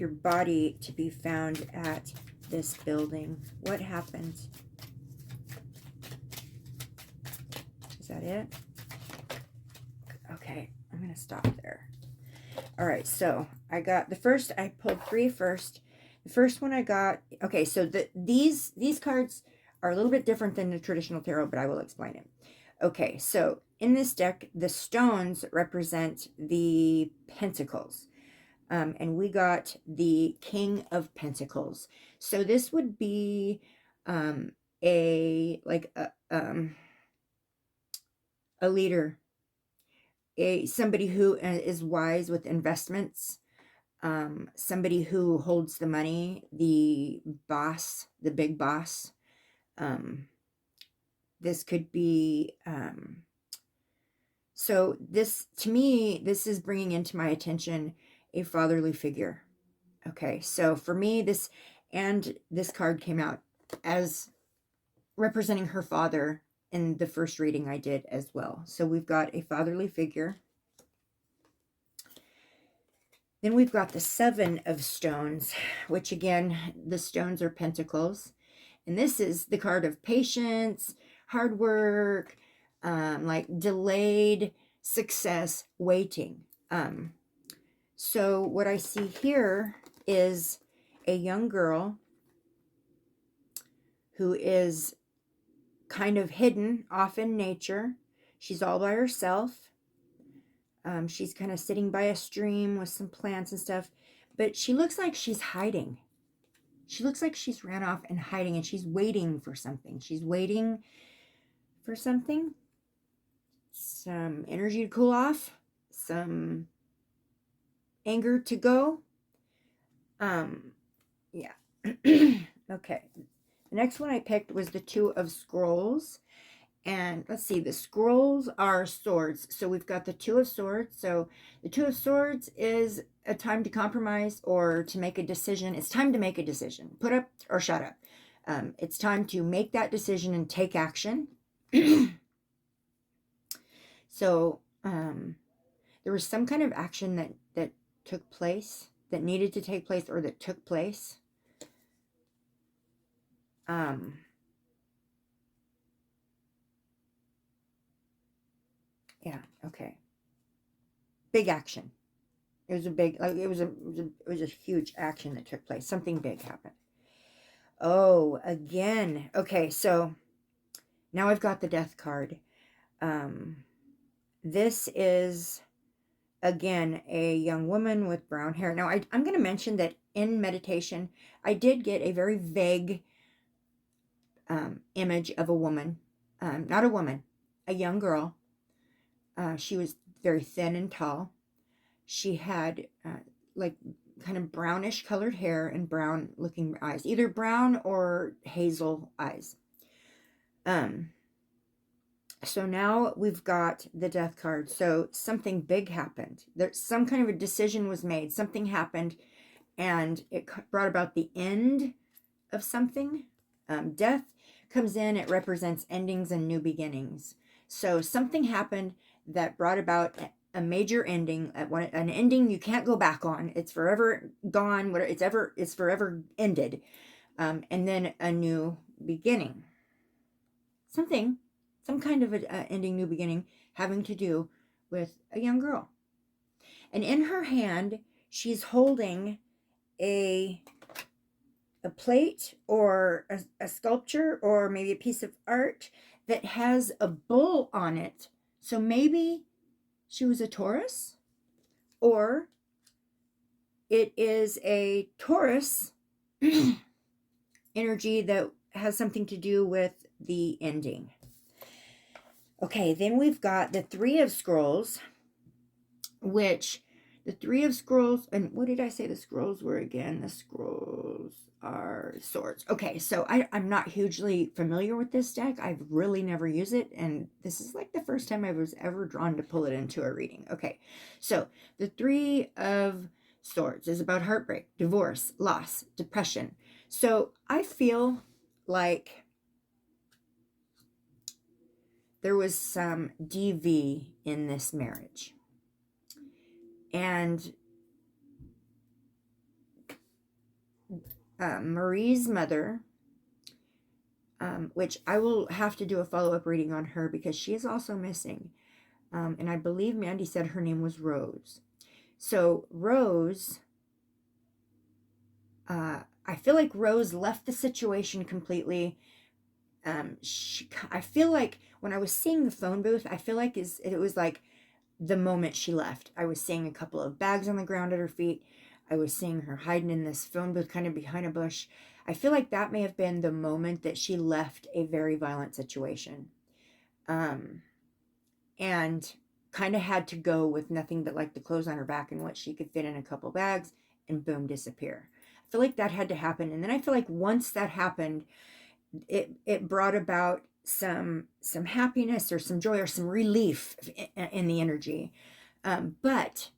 body to be found at this building? What happened? Is that it? Okay, I'm going to stop there. All right, so I got the first, I pulled 3 first. The first one I got, okay, so these cards are a little bit different than the traditional tarot, but I will explain it. Okay, so in this deck, the stones represent the pentacles. And we got the King of Pentacles. So this would be a leader, somebody who is wise with investments, somebody who holds the money, the boss, the big boss. This could be, so this, to me, this is bringing into my attention a fatherly figure. Okay, so for me, this card came out as representing her father in the first reading I did as well. So we've got a fatherly figure. Then we've got the 7 of stones, which again, the stones are pentacles. And this is the card of patience, hard work, like delayed success, waiting. So what I see here is a young girl who is kind of hidden off in nature. She's all by herself. She's kind of sitting by a stream with some plants and stuff, but she looks like she's hiding. She looks like she's ran off and hiding, and she's waiting for something. She's waiting for something. Some energy to cool off, some anger to go. Yeah. Okay. The next one I picked was the Two of Scrolls. And let's see, the scrolls are swords. So we've got the Two of Swords. So the Two of Swords is a time to compromise or to make a decision. It's time to make a decision. Put up or shut up. It's time to make that decision and take action. So there was some kind of action that took place, that needed to take place, or that took place. Yeah, okay. Big action. It was a big, like it was a huge action that took place. Something big happened. Oh, again. Okay, so now I've got the Death card. This is again a young woman with brown hair. Now I'm going to mention that in meditation, I did get a very vague image of a woman, not a woman, a young girl. She was very thin and tall. She had like kind of brownish colored hair and brown looking eyes, either brown or hazel eyes. So now we've got the Death card. So something big happened. There's some kind of a decision was made. Something happened, and it brought about the end of something. Death comes in. It represents endings and new beginnings. So something happened that brought about a major ending, an ending you can't go back on. It's forever gone. Whatever, it's forever ended. And then a new beginning. Some kind of an ending, new beginning, having to do with a young girl. And in her hand, she's holding a plate or a sculpture or maybe a piece of art that has a bull on it. So maybe she was a Taurus, or it is a Taurus energy that has something to do with the ending. Okay, then we've got the Three of Scrolls, which the Three of Scrolls, and what did I say the scrolls were again? The scrolls are swords. Okay, so I'm not hugely familiar with this deck. I've really never used it, and this is like the first time I was ever drawn to pull it into a reading. Okay, so the Three of Swords is about heartbreak, divorce, loss, depression. So I feel like there was some DV in this marriage. And Marie's mother, which I will have to do a follow-up reading on her because she is also missing. And I believe Mandy said her name was Rose. So Rose, I feel like Rose left the situation completely. I feel like when I was seeing the phone booth, I feel like it was like the moment she left. I was seeing a couple of bags on the ground at her feet. I was seeing her hiding in this phone booth kind of behind a bush. I feel like that may have been the moment that she left a very violent situation. And kind of had to go with nothing but like the clothes on her back and what she could fit in a couple bags, and boom, disappear. I feel like that had to happen. And then I feel like once that happened, it brought about some happiness or some joy or some relief in the energy. But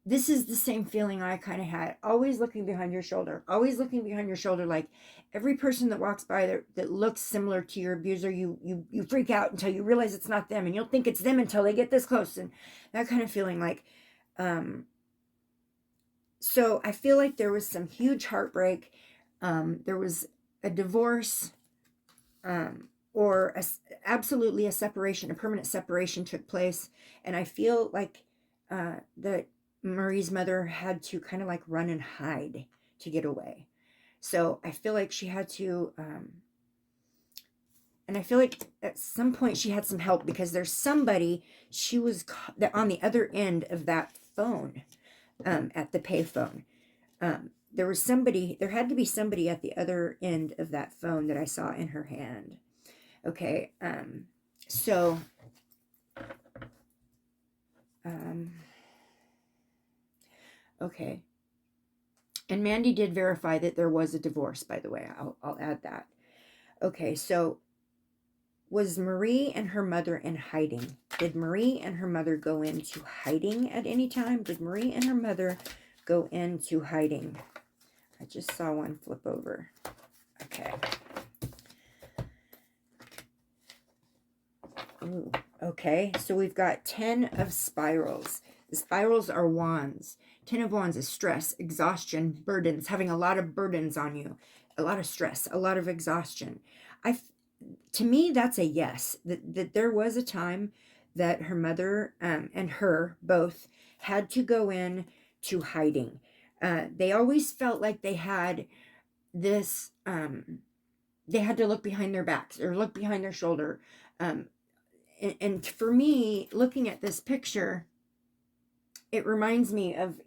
this is the same feeling I kind of had, always looking behind your shoulder, like every person that walks by that looks similar to your abuser, you freak out until you realize it's not them, and you'll think it's them until they get this close, and that kind of feeling. Like so I feel like there was some huge heartbreak. There was a divorce. or absolutely a separation, a permanent separation took place. And I feel like that Marie's mother had to kind of like run and hide to get away. So I feel like she had to, and I feel like at some point she had some help, because there's somebody, she was on the other end of that phone, at the payphone. There was somebody, there had to be somebody at the other end of that phone that I saw in her hand. Okay. So, okay. And Mandy did verify that there was a divorce, by the way. I'll add that. Okay. So was Marie and her mother in hiding? Did Marie and her mother go into hiding at any time? Did Marie and her mother go into hiding? I just saw one flip over. Okay. Ooh, okay, so we've got 10 of spirals. The spirals are wands. 10 of wands is stress, exhaustion, burdens, having a lot of burdens on you, a lot of stress, a lot of exhaustion. To me, that's a yes, that there was a time that her mother and her both had to go in to hiding. They always felt like they had this, they had to look behind their backs or look behind their shoulder. And for me, looking at this picture, it reminds me of,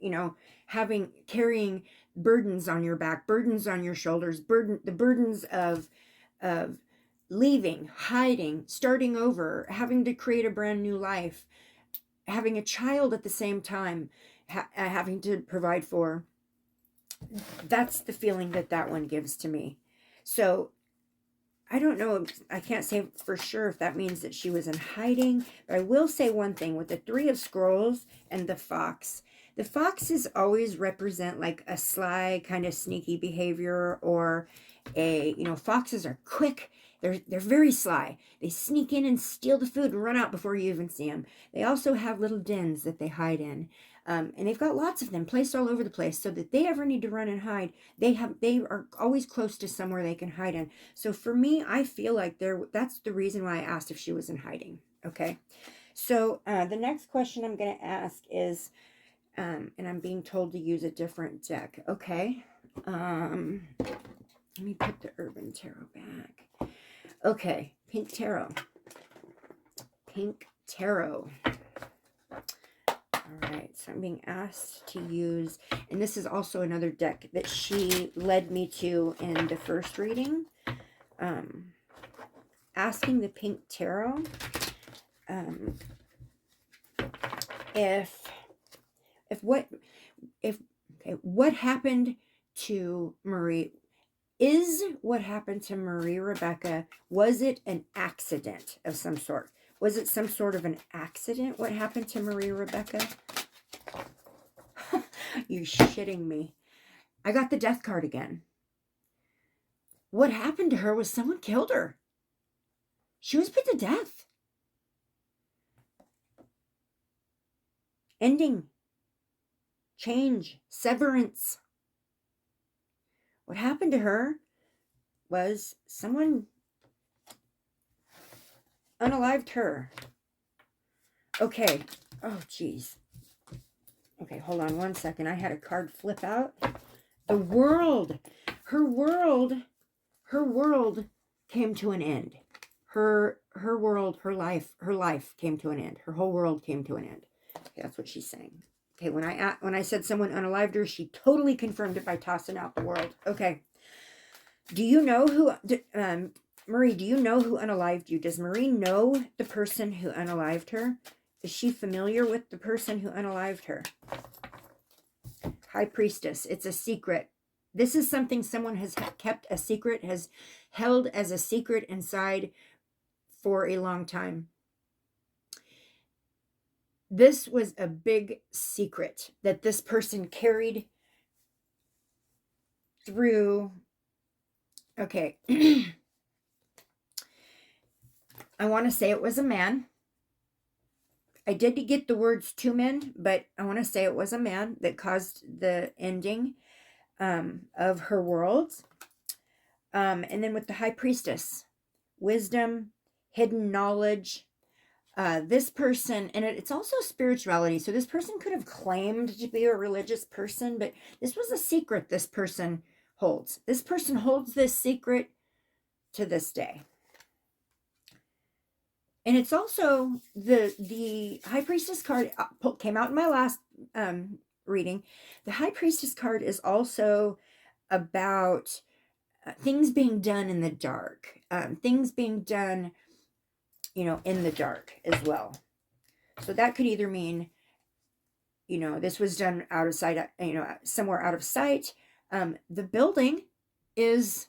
carrying burdens on your back, burdens on your shoulders, the burdens of leaving, hiding, starting over, having to create a brand new life, having a child at the same time, having to provide for. That's the feeling that one gives to me. So I don't know. I can't say for sure if that means that she was in hiding. But I will say one thing with the 3 of Scrolls and the fox. The foxes always represent like a sly kind of sneaky behavior, or foxes are quick. They're very sly. They sneak in and steal the food and run out before you even see them. They also have little dens that they hide in. And they've got lots of them placed all over the place, so that they ever need to run and hide, they are always close to somewhere they can hide in. So for me, I feel like that's the reason why I asked if she was in hiding. Okay. So the next question I'm going to ask is, and I'm being told to use a different deck. Okay. Let me put the Urban Tarot back. Okay. Pink Tarot. Pink Tarot. All right, so I'm being asked to use, and this is also another deck that she led me to in the first reading. Asking the Pink Tarot what happened to Marie? Is what happened to Marie Rebecca, was it an accident of some sort? Was it some sort of an accident? What happened to Marie Rebecca? You're shitting me. I got the death card again. What happened to her was someone killed her. She was put to death. Ending. Change. Severance. What happened to her was someone unalived her. Okay. Oh, geez. Okay, hold on one second. I had a card flip out. The world. Her world came to an end. Her world, her life came to an end. Her whole world came to an end. Okay, that's what she's saying. Okay, when I said someone unalived her, she totally confirmed it by tossing out the world. Okay. Do you know who, Marie, do you know who unalived you? Does Marie know the person who unalived her? Is she familiar with the person who unalived her? High Priestess. It's a secret. This is something someone has kept a secret, has held as a secret inside for a long time. This was a big secret that this person carried through. Okay. I want to say it was a man. I did get the words 2 men, but I want to say it was a man that caused the ending of her world. And then with the High Priestess, wisdom, hidden knowledge. This person, and it's also spirituality. So this person could have claimed to be a religious person, but this was a secret this person holds. This person holds this secret to this day. And it's also the High Priestess card came out in my last reading. The High Priestess card is also about things being done in the dark, things being done, in the dark as well. So that could either mean, this was done out of sight, somewhere out of sight. The building is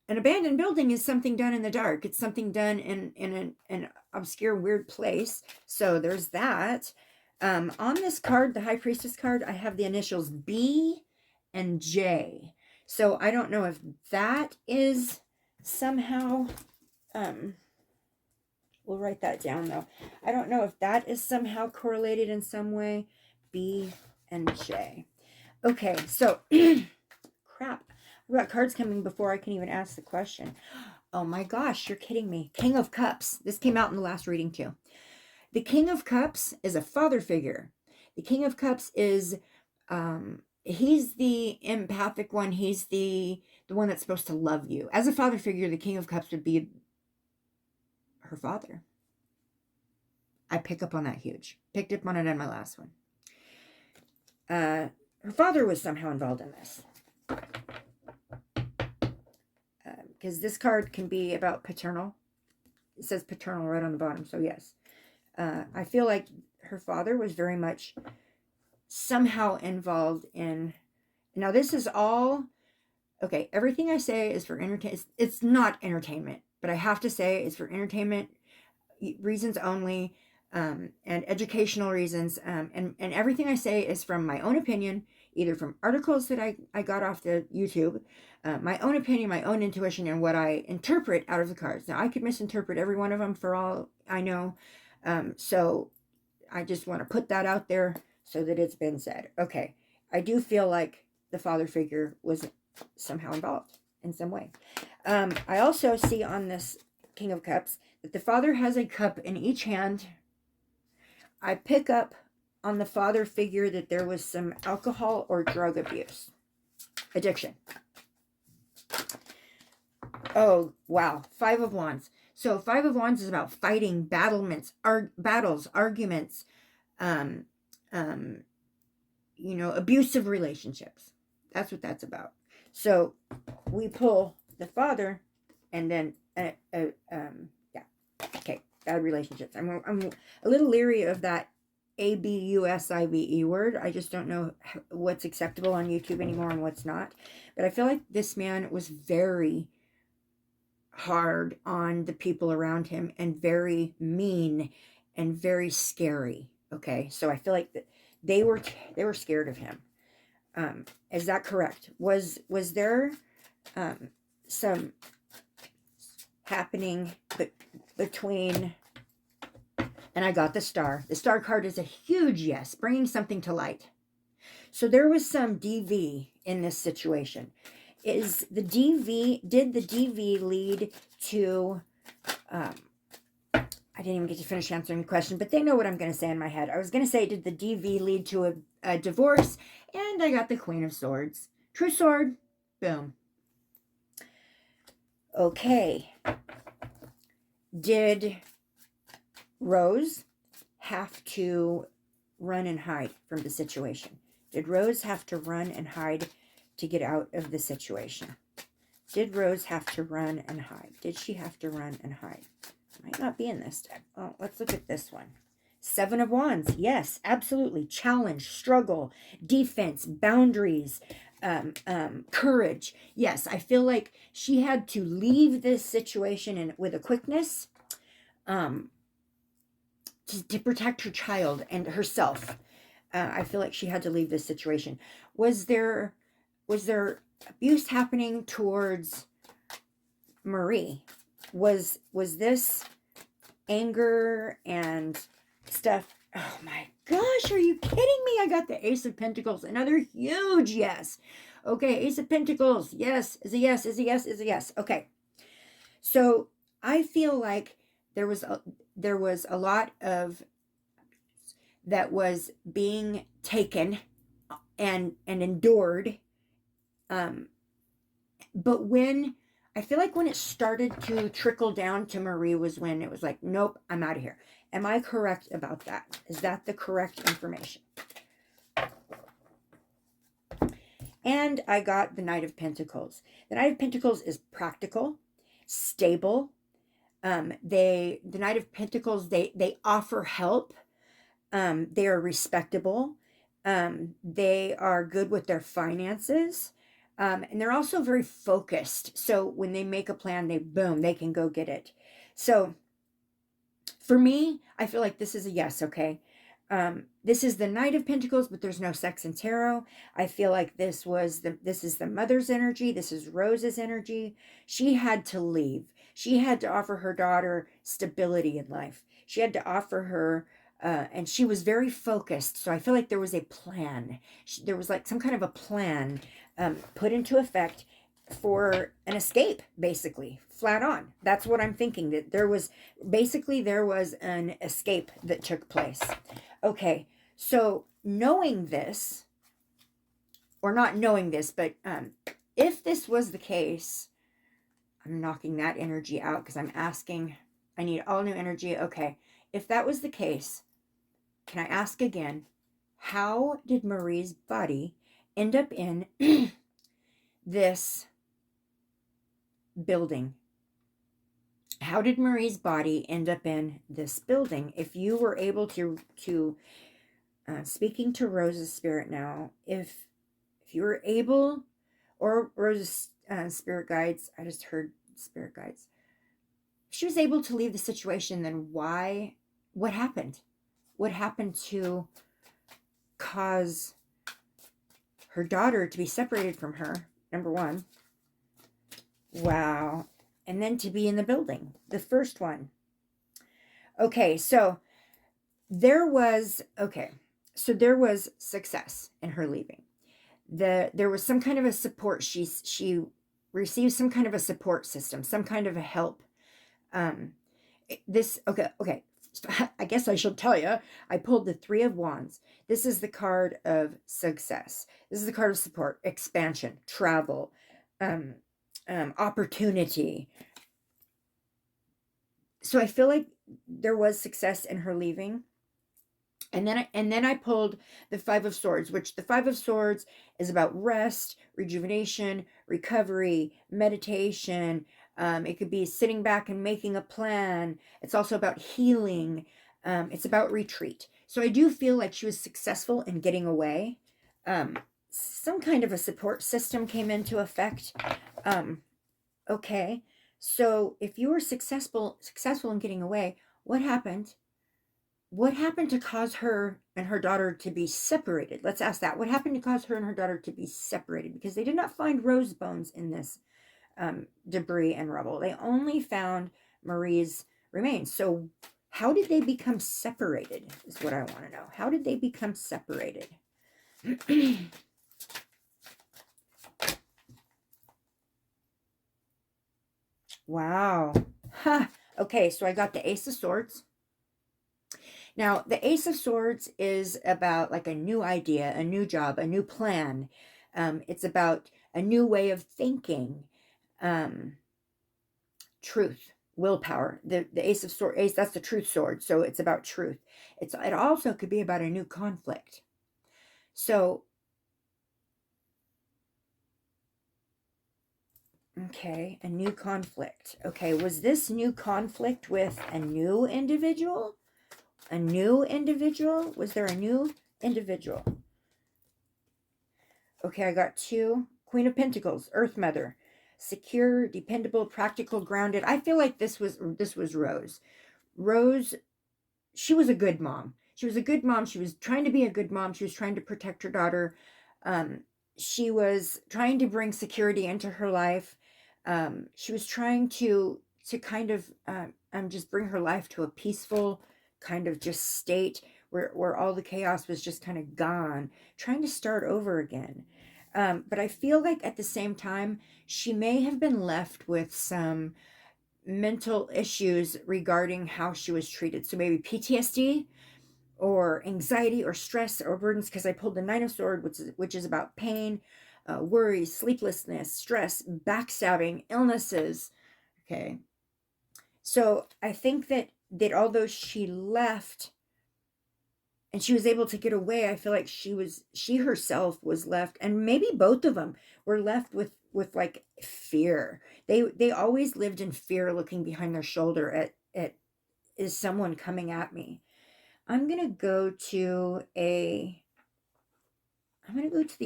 an abandoned building, is something done in the dark. It's something done in an obscure, weird place. So there's that. On this card, the High Priestess card, I have the initials B and J. So I don't know if that is somehow, we'll write that down though. I don't know if that is somehow correlated in some way. B and J. Okay, so crap. I've got cards coming before I can even ask the question. Oh my gosh, you're kidding me. King of Cups. This came out in the last reading too. The King of Cups is a father figure. The King of Cups is, he's the empathic one. He's the one that's supposed to love you. As a father figure, the King of Cups would be her father. I pick up on that huge. Picked up on it in my last one. Her father was somehow involved in this. Because this card can be about paternal. It says paternal right on the bottom, so yes. I feel like her father was very much somehow involved in... Now, this is all... Okay, everything I say is for entertainment. It's not entertainment, but I have to say it's for entertainment reasons only, and educational reasons. And everything I say is from my own opinion, either from articles that I got off the YouTube, my own opinion, my own intuition, and what I interpret out of the cards. Now, I could misinterpret every one of them for all I know. So I just want to put that out there so that it's been said. Okay, I do feel like the father figure was somehow involved in some way. I also see on this King of Cups that the father has a cup in each hand. I pick up on the father figure that there was some alcohol or drug abuse. Addiction. Oh, wow. 5 of Wands. So 5 of Wands is about fighting, battles, arguments, abusive relationships. That's what that's about. So we pull the father, and then, okay, bad relationships. I'm a little leery of that ABUSIVE word. I just don't know what's acceptable on YouTube anymore and what's not. But I feel like this man was very hard on the people around him and very mean and very scary. Okay, so I feel like that they were scared of him. Is that correct? Was there some happening between? And I got the star. The star card is a huge yes, bringing something to light. So there was some DV in this situation. Did the DV lead to, I didn't even get to finish answering the question, but they know what I'm going to say in my head. I was going to say, did the DV lead to a divorce? And I got the Queen of Swords. True sword. Boom. Okay. Did Rose have to run and hide from the situation? Did Rose have to run and hide to get out of the situation? Did Rose have to run and hide? Did she have to run and hide? Might not be in this deck. Oh, let's look at this one. 7 of Wands. Yes, absolutely. Challenge, struggle, defense, boundaries, courage. Yes, I feel like she had to leave this situation with a quickness to protect her child and herself. I feel like she had to leave this situation. Was there abuse happening towards Marie? Was this anger and stuff? Oh my gosh, are you kidding me? I got the Ace of Pentacles, another huge yes. Okay, Ace of Pentacles, yes, is a yes, is a yes, is a yes. Okay. So I feel like there was a lot of that was being taken and endured. Um, but when I feel like when it started to trickle down to Marie was when it was like, nope, I'm out of here. Am I correct about that? Is that the correct information? And I got the Knight of Pentacles. The Knight of Pentacles is practical, stable. The Knight of Pentacles, they offer help. They are respectable. They are good with their finances. And they're also very focused. So when they make a plan, they can go get it. So for me, I feel like this is a yes, okay? This is the Knight of Pentacles, but there's no sex in tarot. I feel like this is the mother's energy. This is Rose's energy. She had to leave. She had to offer her daughter stability in life. She had to offer her, and she was very focused. So I feel like there was a plan. There was like some kind of a plan put into effect for an escape, basically, flat on. That's what I'm thinking, that there was an escape that took place. Okay, so knowing this, or not knowing this, but if this was the case, I'm knocking that energy out because I'm asking, I need all new energy. Okay, if that was the case, can I ask again, how did Marie's body end up in this building? How did Marie's body end up in this building? If you were able to speaking to Rose's spirit now, if you were able, or Rose's spirit guides, I just heard spirit guides. If she was able to leave the situation, then why? What happened? What happened to cause her daughter to be separated from her? Number one. Wow. And then to be in the building, the first one. Okay, so there was success in her leaving. There was some kind of a support. She received some kind of a support system, some kind of a help. Okay. I guess I should tell you, I pulled the Three of Wands. This is the card of success. This is the card of support, expansion, travel, opportunity. So I feel like there was success in her leaving. And then I pulled the Five of Swords, which the Five of Swords is about rest, rejuvenation, recovery, meditation. It could be sitting back and making a plan. It's also about healing. It's about retreat. So I do feel like she was successful in getting away. Some kind of a support system came into effect. Okay. So if you were successful in getting away, what happened? What happened to cause her and her daughter to be separated? Let's ask that. What happened to cause her and her daughter to be separated? Because they did not find Rose bones in this debris and rubble. They only found Marie's remains. So how did they become separated is what I want to know. How did they become separated? Wow. Huh. Okay, so I got the Ace of Swords. Now, the Ace of Swords is about like a new idea, a new job, a new plan. It's about a new way of thinking. Truth, willpower. The Ace of Swords, that's the truth sword. So it's about truth. It also could be about a new conflict. So, okay, a new conflict. Okay, was this new conflict with a new individual? A new individual? Was there a new individual? Okay, I got two. Queen of Pentacles, Earth Mother. Secure, dependable, practical, grounded. I feel like this was Rose. Rose, she was a good mom. She was a good mom. She was trying to be a good mom. She was trying to protect her daughter. She was trying to bring security into her life. She was trying to kind of just bring her life to a peaceful kind of just state where all the chaos was just kind of gone, trying to start over again. But I feel like at the same time, she may have been left with some mental issues regarding how she was treated. So maybe PTSD or anxiety or stress or burdens, because I pulled the Nine of Swords, which is about pain, worry, sleeplessness, stress, backstabbing, illnesses. Okay. So I think that although she left and she was able to get away, I feel like she herself was left, and maybe both of them were left with like fear. They always lived in fear, looking behind their shoulder at is someone coming at me. I'm gonna go to the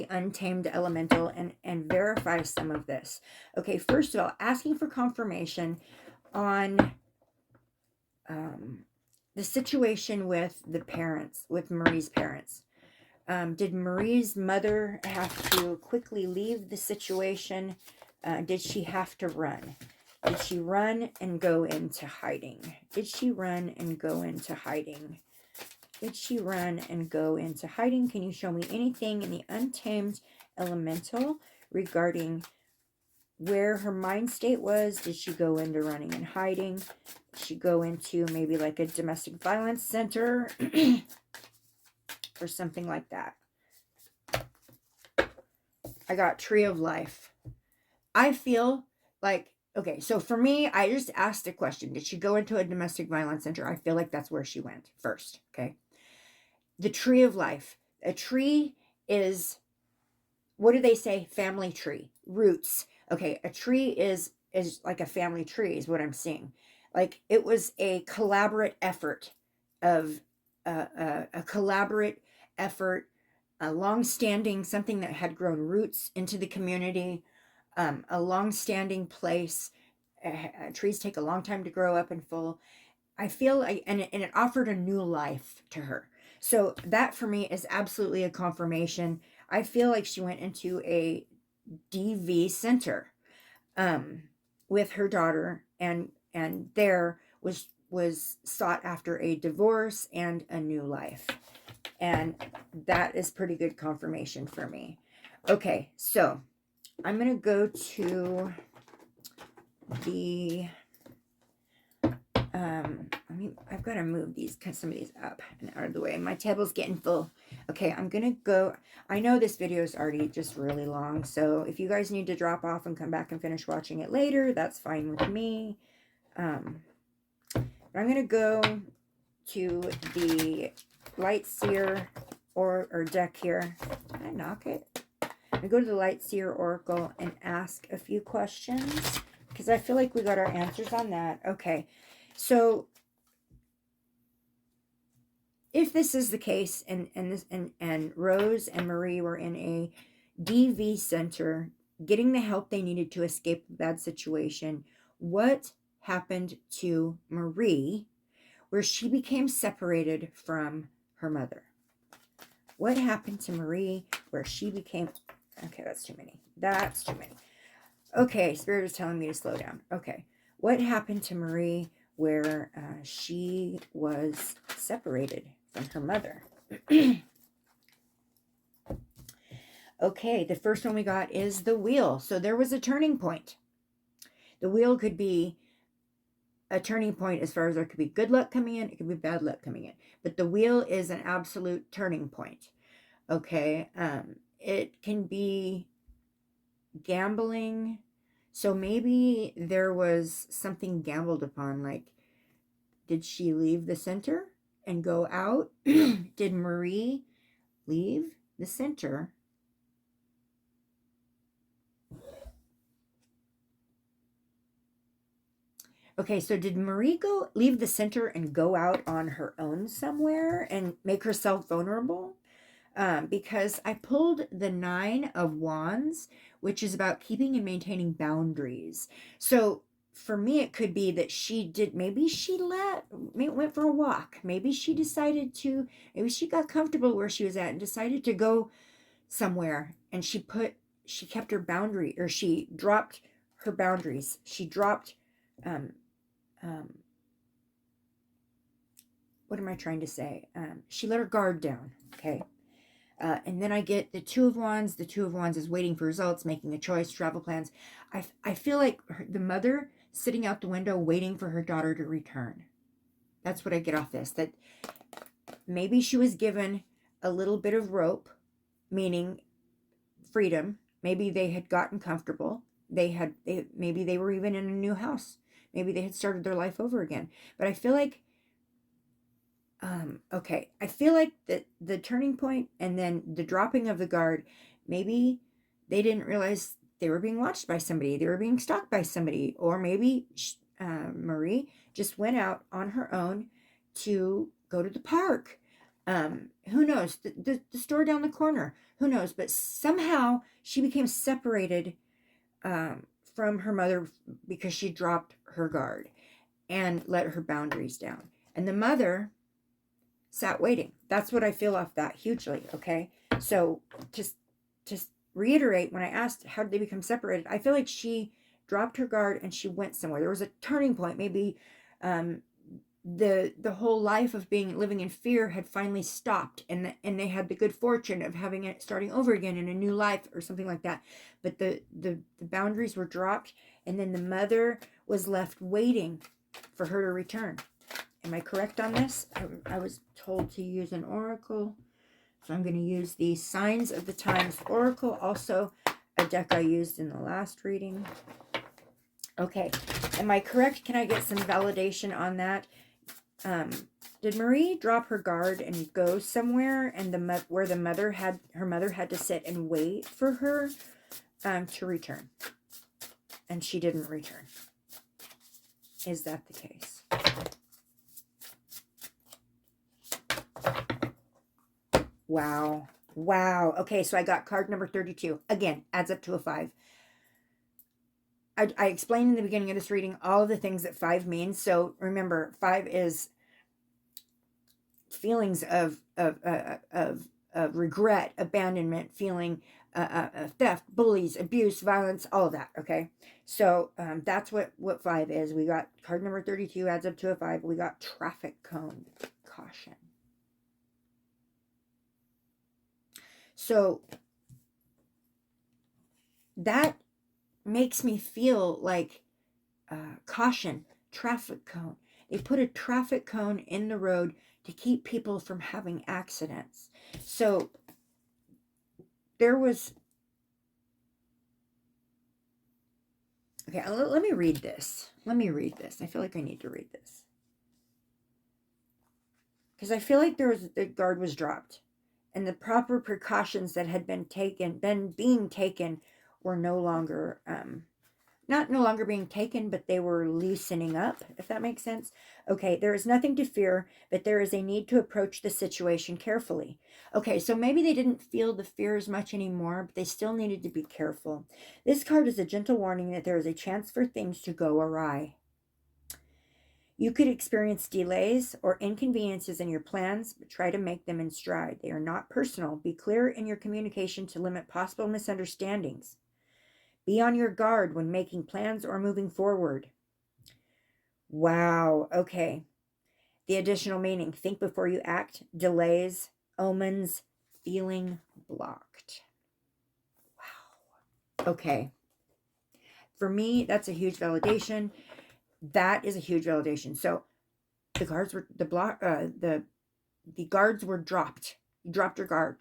Untamed Elemental and verify some of this. Okay, first of all, asking for confirmation on the situation with the parents, with Marie's parents. Did Marie's mother have to quickly leave the situation? Did she have to run? Did she run and go into hiding? Did she run and go into hiding? Did she run and go into hiding? Can you show me anything in the Untamed Elemental regarding where her mind state was? Did she go into running and hiding? Did she go into maybe like a domestic violence center or something like that? I got Tree of Life. I feel like, okay, so for me, I just asked a question. Did she go into a domestic violence center? I feel like that's where she went first, okay? The Tree of Life. A tree is, what do they say? Family tree. Roots. Okay, a tree is like a family tree is what I'm seeing. Like it was a collaborate effort of a collaborate effort, a long-standing, something that had grown roots into the community, a long-standing place. Trees take a long time to grow up and full. I feel like, and it offered a new life to her. So that for me is absolutely a confirmation. I feel like she went into a DV center with her daughter, and there was sought after a divorce and a new life. And that is pretty good confirmation for me. Okay, so I'm going to go to the I've got to move some of these up and out of the way. My table's getting full. Okay, I'm gonna go. I know this video is already just really long, so if you guys need to drop off and come back and finish watching it later, that's fine with me. But I'm gonna go to the Light Seer or deck here. Can I knock it? I'm gonna go to the Light Seer Oracle and ask a few questions because I feel like we got our answers on that. Okay, so if this is the case, and Rose and Marie were in a DV center getting the help they needed to escape a bad situation, what happened to Marie where she became separated from her mother? What happened to Marie where she became... Okay, that's too many. That's too many. Okay, Spirit is telling me to slow down. Okay, what happened to Marie where she was separated from her mother? Okay, the first one we got is the Wheel. So there was a turning point. The Wheel could be a turning point as far as there could be good luck coming in, it could be bad luck coming in. But the Wheel is an absolute turning point. Okay, it can be gambling. So maybe there was something gambled upon, like, did she leave the center and go out? Did Marie leave the center? Okay, so did Marie leave the center and go out on her own somewhere and make herself vulnerable? Because I pulled the Nine of Wands, which is about keeping and maintaining boundaries. So for me, it could be that maybe she went for a walk. Maybe she got comfortable where she was at and decided to go somewhere, and she kept her boundary, or she dropped her boundaries. She dropped, what am I trying to say? She let her guard down, okay? And then I get the Two of Wands. The Two of Wands is waiting for results, making a choice, travel plans. I feel like the mother sitting out the window waiting for her daughter to return. That's what I get off this. That maybe she was given a little bit of rope, meaning freedom. Maybe they had gotten comfortable. Maybe they were even in a new house. Maybe they had started their life over again. But I feel like, I feel like the turning point and then the dropping of the guard, maybe they didn't realize they were being watched by somebody. They were being stalked by somebody. Or maybe Marie just went out on her own to go to the park. Who knows? The store down the corner. Who knows? But somehow she became separated from her mother because she dropped her guard and let her boundaries down. And the mother sat waiting. That's what I feel off that hugely. Okay. So just reiterate, when I asked how did they become separated, I feel like she dropped her guard and she went somewhere. There was a turning point. Maybe the whole life of living in fear had finally stopped, and they had the good fortune of having it starting over again in a new life or something like that. But the boundaries were dropped, and then the mother was left waiting for her to return. Am I correct on this? I was told to use an oracle, so I'm going to use the Signs of the Times oracle, also a deck I used in the last reading. Okay, am I correct? Can I get some validation on that? Did Marie drop her guard and go somewhere, and where her mother had to sit and wait for her to return, and she didn't return? Is that the case? Wow. Okay, so I got card number 32. Again, adds up to a 5. I explained in the beginning of this reading all of the things that 5 means. So remember, 5 is feelings of regret, abandonment, feeling theft, bullies, abuse, violence, all of that. Okay, so that's what 5 is. We got card number 32 adds up to a 5. We got traffic cone, caution. So that makes me feel like caution, traffic cone. They put a traffic cone in the road to keep people from having accidents. So there was... Okay, let me read this. I feel like I need to read this, because I feel like the guard was dropped, and the proper precautions that had been being taken were no longer not no longer being taken, but they were loosening up, if that makes sense. Okay, there is nothing to fear, but there is a need to approach the situation carefully. Okay, so maybe they didn't feel the fear as much anymore, but they still needed to be careful. This card is a gentle warning that there is a chance for things to go awry. You could experience delays or inconveniences in your plans, but try to make them in stride. They are not personal. Be clear in your communication to limit possible misunderstandings. Be on your guard when making plans or moving forward. Wow. Okay. The additional meaning: think before you act. Delays, omens, feeling blocked. Wow. Okay. For me, that's a huge validation. That is a huge validation. So the guards were the guards were dropped. You dropped your guard.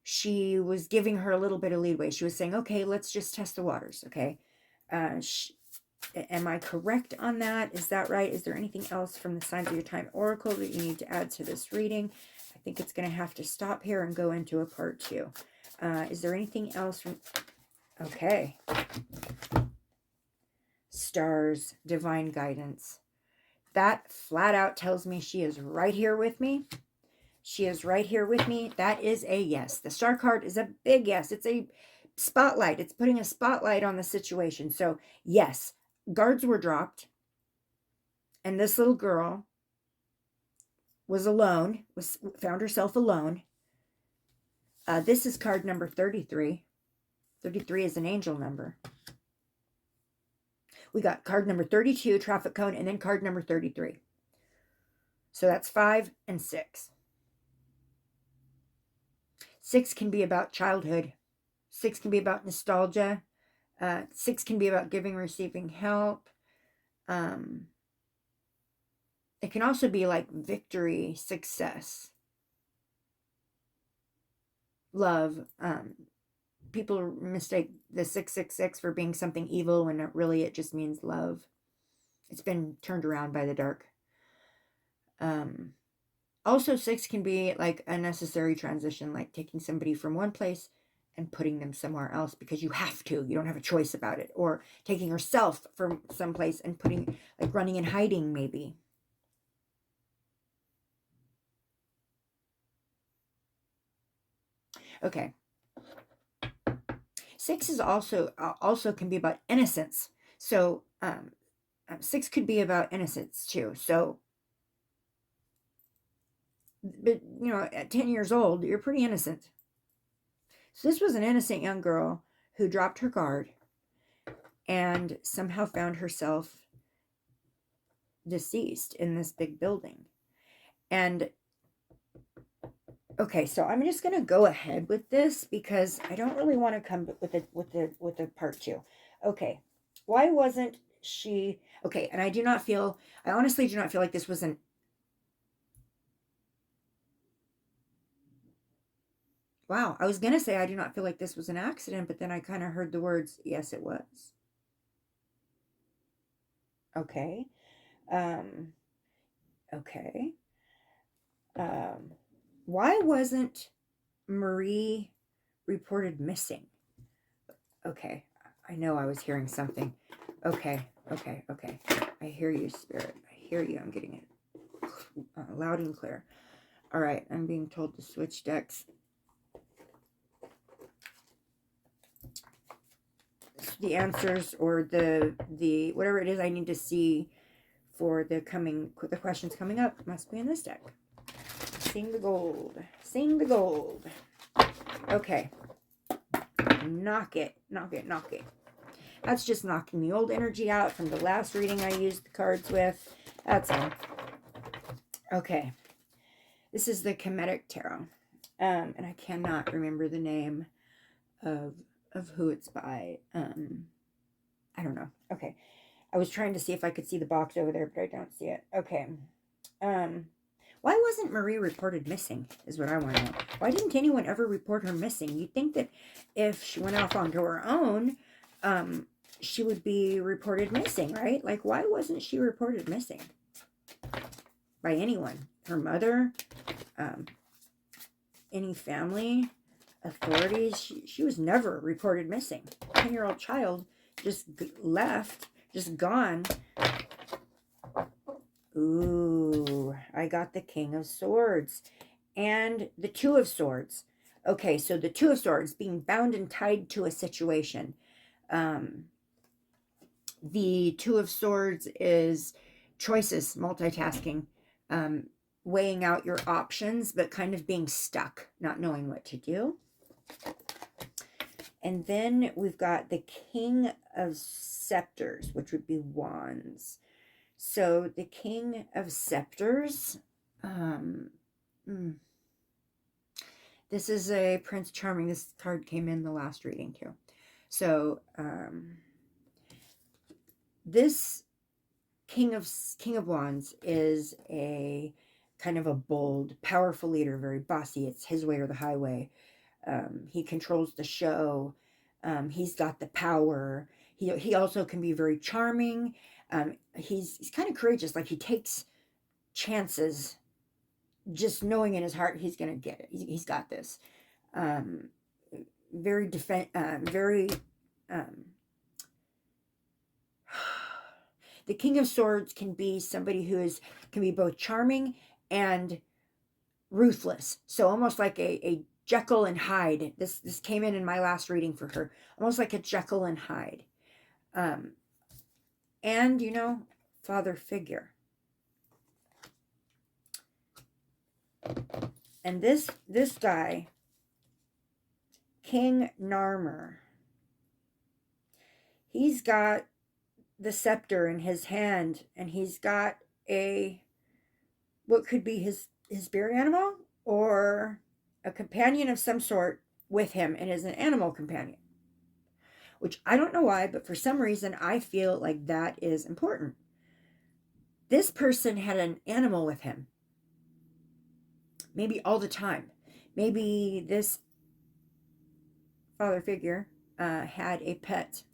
She was giving her a little bit of leeway. She was saying, okay, let's just test the waters. Okay. Am I correct on that? Is that right? Is there anything else from the Signs of Your Time oracle that you need to add to this reading? I think it's going to have to stop here and go into a part 2. Is there anything else from... Okay. Stars, divine guidance. That flat out tells me she is right here with me. She is right here with me. That is a yes. The star card is a big yes. It's a spotlight. It's putting a spotlight on the situation. So yes, guards were dropped, and this little girl was alone, found herself alone. This is card number 33. 33 is an angel number. We got card number 32, traffic cone, and then card number 33. So that's 5 and 6. 6 can be about childhood. 6 can be about nostalgia. 6 can be about giving, receiving help. Um, it can also be like victory, success, love. People mistake the 666 for being something evil when it just means love. It's been turned around by the dark. Um, Also, 6 can be like a necessary transition, like taking somebody from one place and putting them somewhere else because you have to. You don't have a choice about it. Or taking yourself from someplace and putting, like running and hiding, maybe. Okay. 6 is also can be about innocence. So 6 could be about innocence too. So, but at 10 years old, you're pretty innocent. So this was an innocent young girl who dropped her guard and somehow found herself deceased in this big building. And okay, so I'm just going to go ahead with this because I don't really want to come with the part 2. Okay. Why wasn't she okay, and I honestly do not feel like this was an wow, I was going to say I do not feel like this was an accident, but then I kind of heard the words yes it was. Okay. Um okay. Um why wasn't Marie reported missing? Okay, I know I was hearing something. Okay. I hear you, Spirit. I hear you. I'm getting it loud and clear. All right, I'm being told to switch decks. The answers or the whatever it is I need to see for the questions coming up must be in this deck. Sing the gold. Sing the gold. Okay. Knock it. That's just knocking the old energy out from the last reading I used the cards with. That's all. Okay. This is the Kemetic Tarot. And I cannot remember the name of who it's by. I don't know. Okay. I was trying to see if I could see the box over there, but I don't see it. Okay. Why wasn't Marie reported missing is what I want to know. Why didn't anyone ever report her missing? You'd think that if she went off onto her own, she would be reported missing, right? Like, why wasn't she reported missing by anyone? Her mother, any family, authorities? She was never reported missing. 10-year-old child just left, just gone. Ooh, I got the King of Swords and the Two of Swords. Okay, so the Two of Swords being bound and tied to a situation. The Two of Swords is choices, multitasking, weighing out your options, but kind of being stuck, not knowing what to do. And then we've got the King of Scepters, which would be Wands. So the King of Scepters, this is a Prince Charming. This card came in the last reading too. So this King of Wands is a kind of a bold, powerful leader, very bossy. It's his way or the highway. He controls the show. He's got the power. He also can be very charming. He's kind of courageous. Like, he takes chances, just knowing in his heart he's gonna get it. He's got this. Very the King of Swords can be somebody who can be both charming and ruthless. So almost like a Jekyll and Hyde. This came in my last reading for her. Almost like a Jekyll and Hyde. And father figure. And this guy, King Narmer, he's got the scepter in his hand, and he's got what could be his spirit animal or a companion of some sort with him, and is an animal companion. Which I don't know why, but for some reason I feel like that is important. this person had an animal with him. Maybe all the time. Maybe this father figure had a pet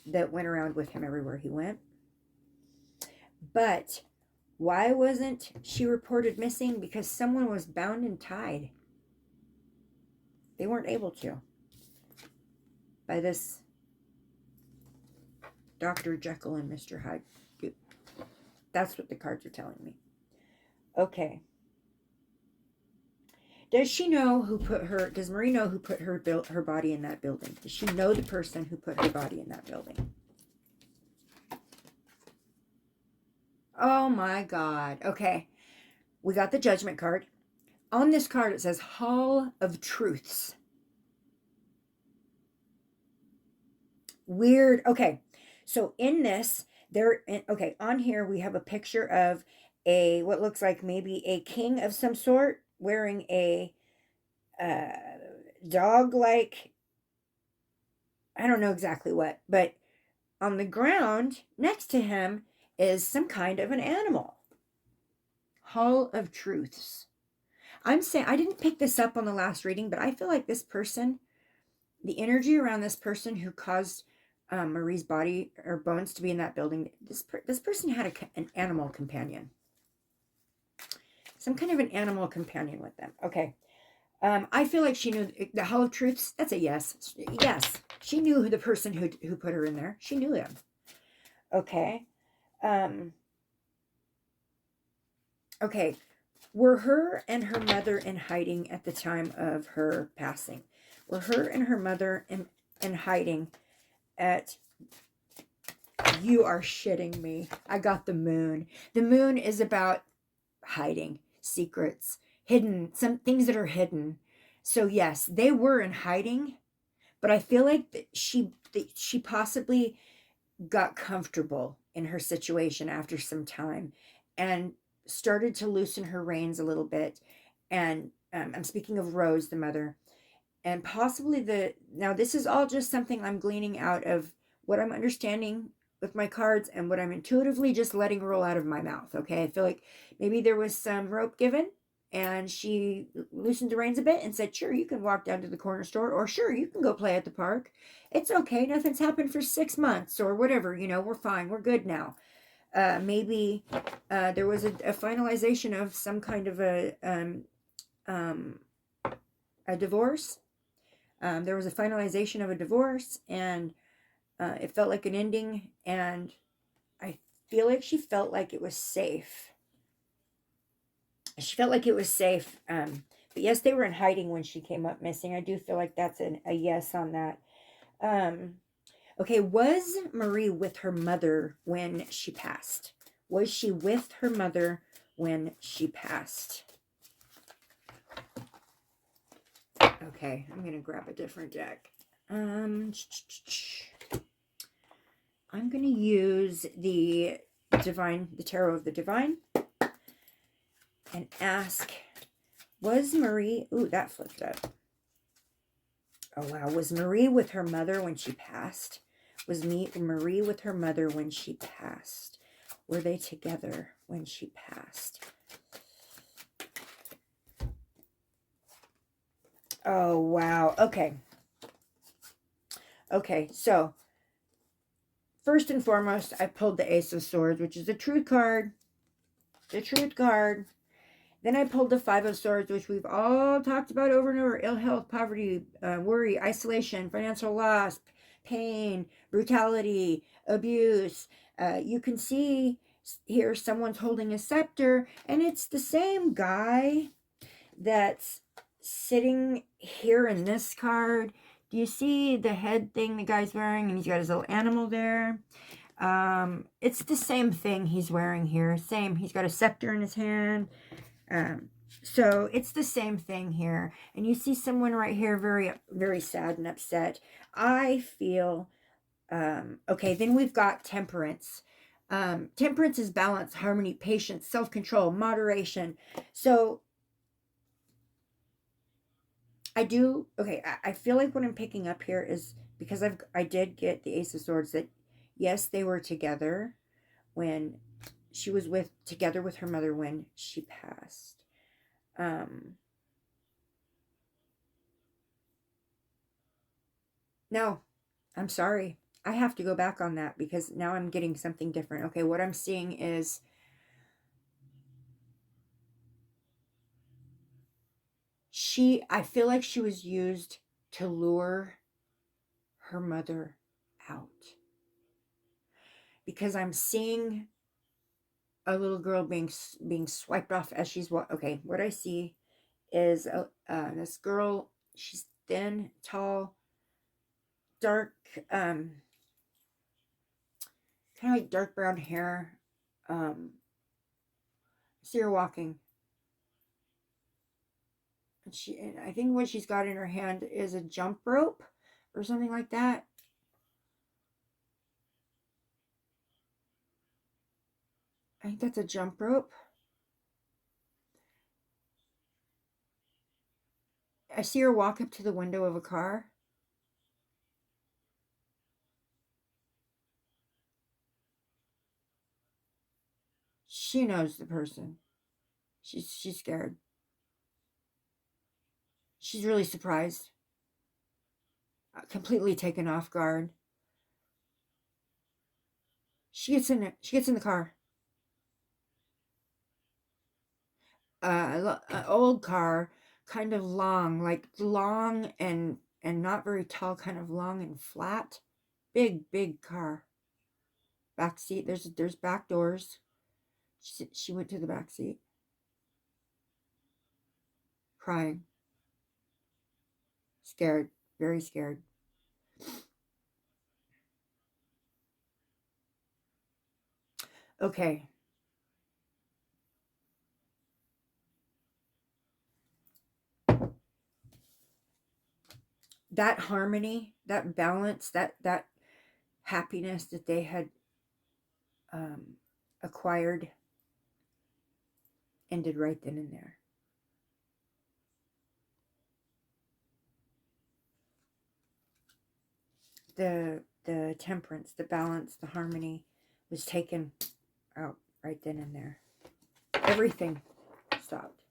that went around with him everywhere he went. But why wasn't she reported missing? Because someone was bound and tied. They weren't able to. By this Dr. Jekyll and Mr. Hyde. That's what the cards are telling me. Okay. Does she know who put her, does Marie know who put her body in that building? Does she know the person who put her body in that building? Oh my God. Okay. We got the Judgment card. On this card, it says Hall of Truths. Weird. Okay. So in this, okay, on here we have a picture of what looks like maybe a king of some sort wearing a dog-like, I don't know exactly what, but on the ground next to him is some kind of an animal. Hall of Truths. I'm saying, I didn't pick this up on the last reading, but I feel like this person, the energy around this person who caused Marie's body or bones to be in that building, this person had an animal companion. Some kind of an animal companion with them. Okay. I feel like she knew the Hall of Truths. That's a yes. Yes. She knew the person who put her in there. She knew him. Okay. Okay. Were her and her mother in hiding at the time of her passing? Were her and her mother in hiding at... You are shitting me. I got the moon. The moon is about hiding, secrets, hidden, some things that are hidden. So yes, they were in hiding, but I feel like she possibly got comfortable in her situation after some time and started to loosen her reins a little bit. And I'm speaking of Rose, the mother, and possibly now this is all just something I'm gleaning out of what I'm understanding with my cards and what I'm intuitively just letting roll out of my mouth. Okay. I feel like maybe there was some rope given and she loosened the reins a bit and said, sure, you can walk down to the corner store, or sure, you can go play at the park. It's okay. Nothing's happened for 6 months or whatever. We're fine. We're good now. Maybe there was a finalization of some kind of a divorce. There was a finalization of a divorce, and it felt like an ending, and I feel like she felt like it was safe. She felt like it was safe. But yes, they were in hiding when she came up missing. I do feel like that's a yes on that. Okay, was Marie with her mother when she passed? Was she with her mother when she passed? Okay, I'm going to grab a different deck. I'm going to use the Tarot of the Divine, and ask, was Marie... Ooh, that flipped up. Oh, wow. Was Marie with her mother when she passed? Was Marie with her mother when she passed? Were they together when she passed? Oh, wow. Okay. Okay, so first and foremost, I pulled the Ace of Swords, which is the Truth card. The Truth card. Then I pulled the Five of Swords, which we've all talked about over and over. Ill health, poverty, worry, isolation, financial loss, pain, brutality, abuse. You can see here someone's holding a scepter, and it's the same guy that's sitting here in this card. Do you see the head thing the guy's wearing? And he's got his little animal there. It's the same thing he's wearing here. Same. He's got a scepter in his hand. So it's the same thing here. And you see someone right here very, very sad and upset. I feel, okay, then we've got Temperance. Temperance is balance, harmony, patience, self-control, moderation. So I feel like what I'm picking up here is, because I did get the Ace of Swords, that yes, they were together when she was together with her mother when she passed. No, I'm sorry. I have to go back on that because now I'm getting something different. Okay, what I'm seeing is I feel like she was used to lure her mother out. Because I'm seeing a little girl being swiped off as she's okay, what I see is this girl. She's thin, tall, dark, kind of like dark brown hair. See her walking, and I think what she's got in her hand is a jump rope or something like that. I think that's a jump rope. I see her walk up to the window of a car. She knows the person. She's scared. She's really surprised, completely taken off guard. She gets in it. She gets in the car. An old car, kind of long, like long and not very tall, kind of long and flat. Big car. Back seat. There's back doors. She went to the back seat, crying, scared, very scared. Okay. That harmony, that balance, that happiness that they had acquired ended right then and there. The temperance, the balance, the harmony was taken out right then and there. Everything stopped.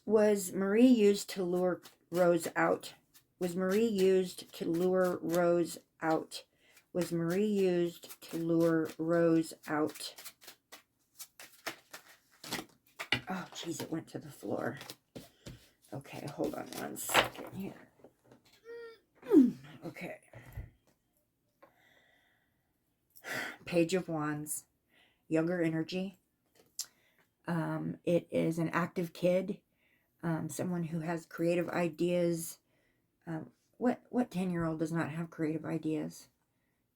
Was Marie used to lure Rose out? Was Marie used to lure Rose out? Was Marie used to lure Rose out? Oh, geez, it went to the floor. Okay, hold on one second here. Okay. Page of Wands, younger energy. It is an active kid, someone who has creative ideas. What 10-year-old does not have creative ideas?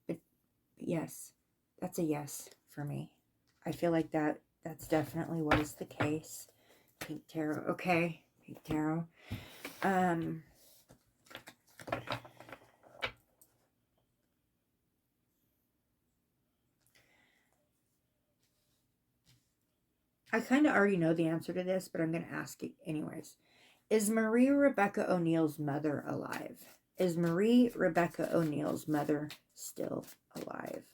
But yes, that's a yes for me. I feel like that's definitely what is the case. Pink Tarot. Okay, Pink Tarot. I kind of already know the answer to this, but I'm going to ask it anyways. Is Marie Rebecca O'Neill's mother alive? Is Marie Rebecca O'Neill's mother still alive?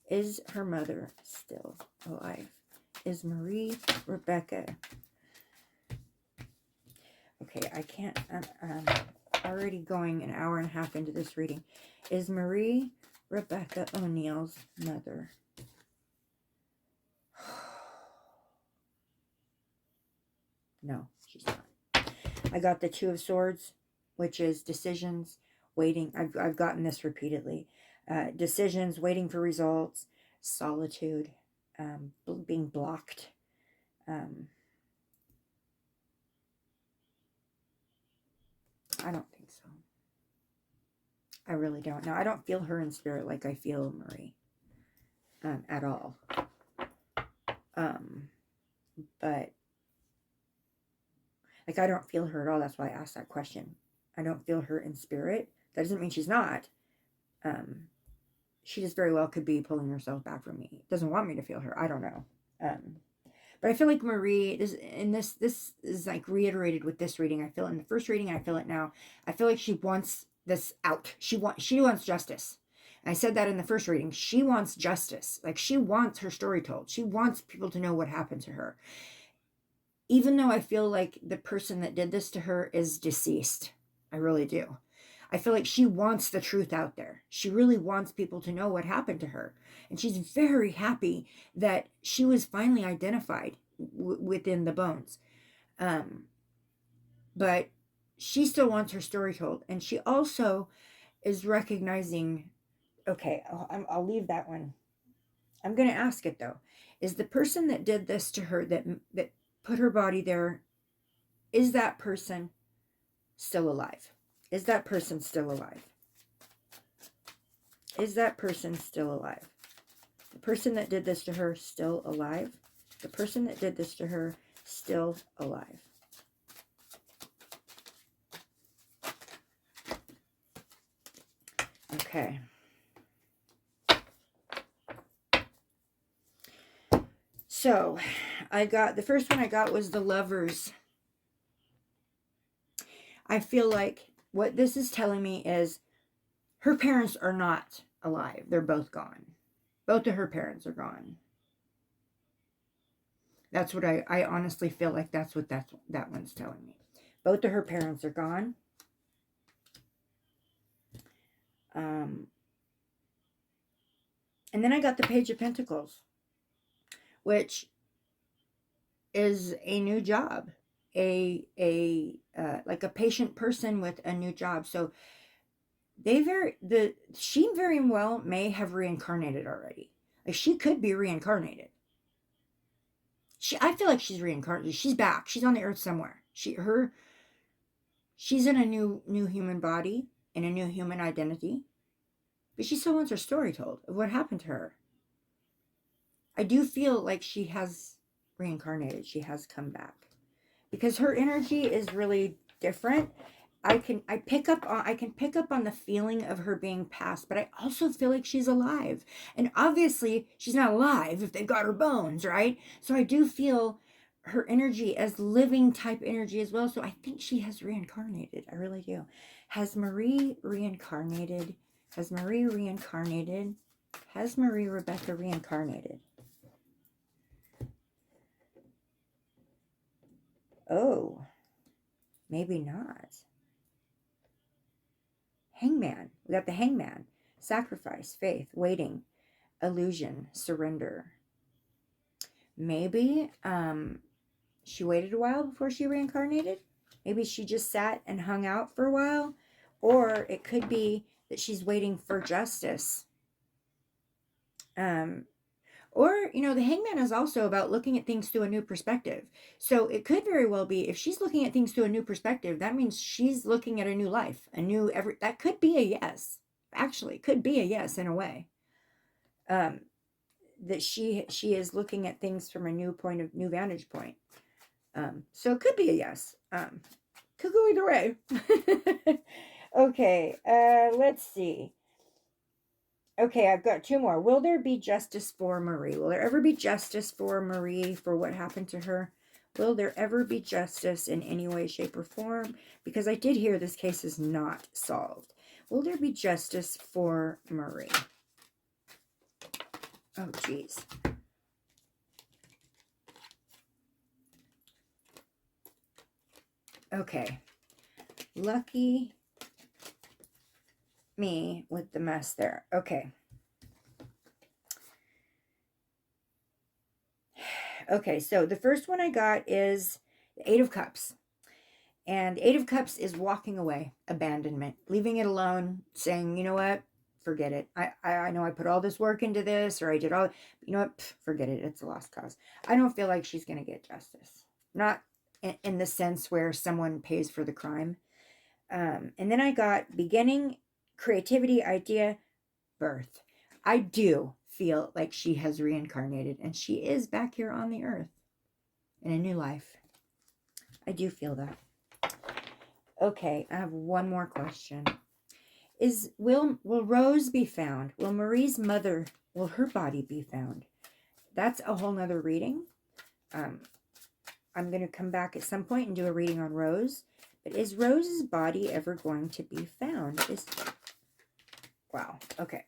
Is her mother still alive? Is Marie Rebecca... Okay, I can't... I'm already going an hour and a half into this reading. Is Marie Rebecca O'Neill's mother? No, she's not. I got the Two of Swords, which is decisions, waiting. I've gotten this repeatedly. Decisions, waiting for results, solitude, being blocked. I don't think so. I really don't. Now, I don't feel her in spirit like I feel Marie at all. But like, I don't feel her at all. That's why I asked that question. I don't feel her in spirit. That doesn't mean she's not. She just very well could be pulling herself back from me. Doesn't want me to feel her. I don't know. But I feel like Marie, this is like reiterated with this reading. I feel it in the first reading. I feel it now. I feel like she wants this out. She wants justice. I said that in the first reading. She wants justice. Like, she wants her story told. She wants people to know what happened to her. Even though I feel like the person that did this to her is deceased. I really do. I feel like she wants the truth out there. She really wants people to know what happened to her. And she's very happy that she was finally identified within the bones. But she still wants her story told. And she also is recognizing, okay, I'll leave that one. I'm going to ask it though. Is the person that did this to her, that put her body there, is that person still alive? Is that person still alive? Is that person still alive? The person that did this to her still alive? The person that did this to her still alive? Okay. So, the first one I got was the Lovers. I feel like what this is telling me is her parents are not alive. They're both gone. Both of her parents are gone. That's what I honestly feel like that's what that one's telling me. Both of her parents are gone. And then I got the Page of Pentacles, which is a new job, like a patient person with a new job. So she very well may have reincarnated already. Like, she could be reincarnated. I feel like she's reincarnated. She's back. She's on the earth somewhere. She's in a new human body, in a new human identity. But she still wants her story told of what happened to her. I do feel like she has reincarnated. She has come back. Because her energy is really different. I can pick up on the feeling of her being past, but I also feel like she's alive. And obviously, she's not alive if they've got her bones, right? So I do feel her energy as living type energy as well. So I think she has reincarnated. I really do. Has Marie reincarnated? Has Marie reincarnated? Has Marie Rebecca reincarnated? Oh, maybe not. Hangman. We got the Hangman. Sacrifice, faith, waiting, illusion, surrender. Maybe she waited a while before she reincarnated. Maybe she just sat and hung out for a while. Or it could be that she's waiting for justice. Or, the Hangman is also about looking at things through a new perspective. So it could very well be, if she's looking at things through a new perspective, that means she's looking at a new life, that could be a yes. Actually, could be a yes in a way. That she is looking at things from a new vantage point. So it could be a yes. Could go either way. Okay, let's see. Okay, I've got two more. Will there be justice for Marie? Will there ever be justice for Marie for what happened to her? Will there ever be justice in any way, shape, or form? Because I did hear this case is not solved. Will there be justice for Marie? Oh, geez. Okay. Lucky me with the mess there. Okay. Okay, so the first one I got is the Eight of Cups. And the Eight of Cups is walking away, abandonment, leaving it alone, saying, you know what, forget it. I know I put all this work into this, or I did all, you know what, forget it. It's a lost cause. I don't feel like she's going to get justice. Not in the sense where someone pays for the crime. And then I got beginning, creativity, idea, birth. I do feel like she has reincarnated and she is back here on the earth in a new life. I do feel that. Okay, I have one more question. Will Rose be found? Will Marie's mother, will her body be found? That's a whole nother reading. I'm going to come back at some point and do a reading on Rose. But is Rose's body ever going to be found? Wow. Okay.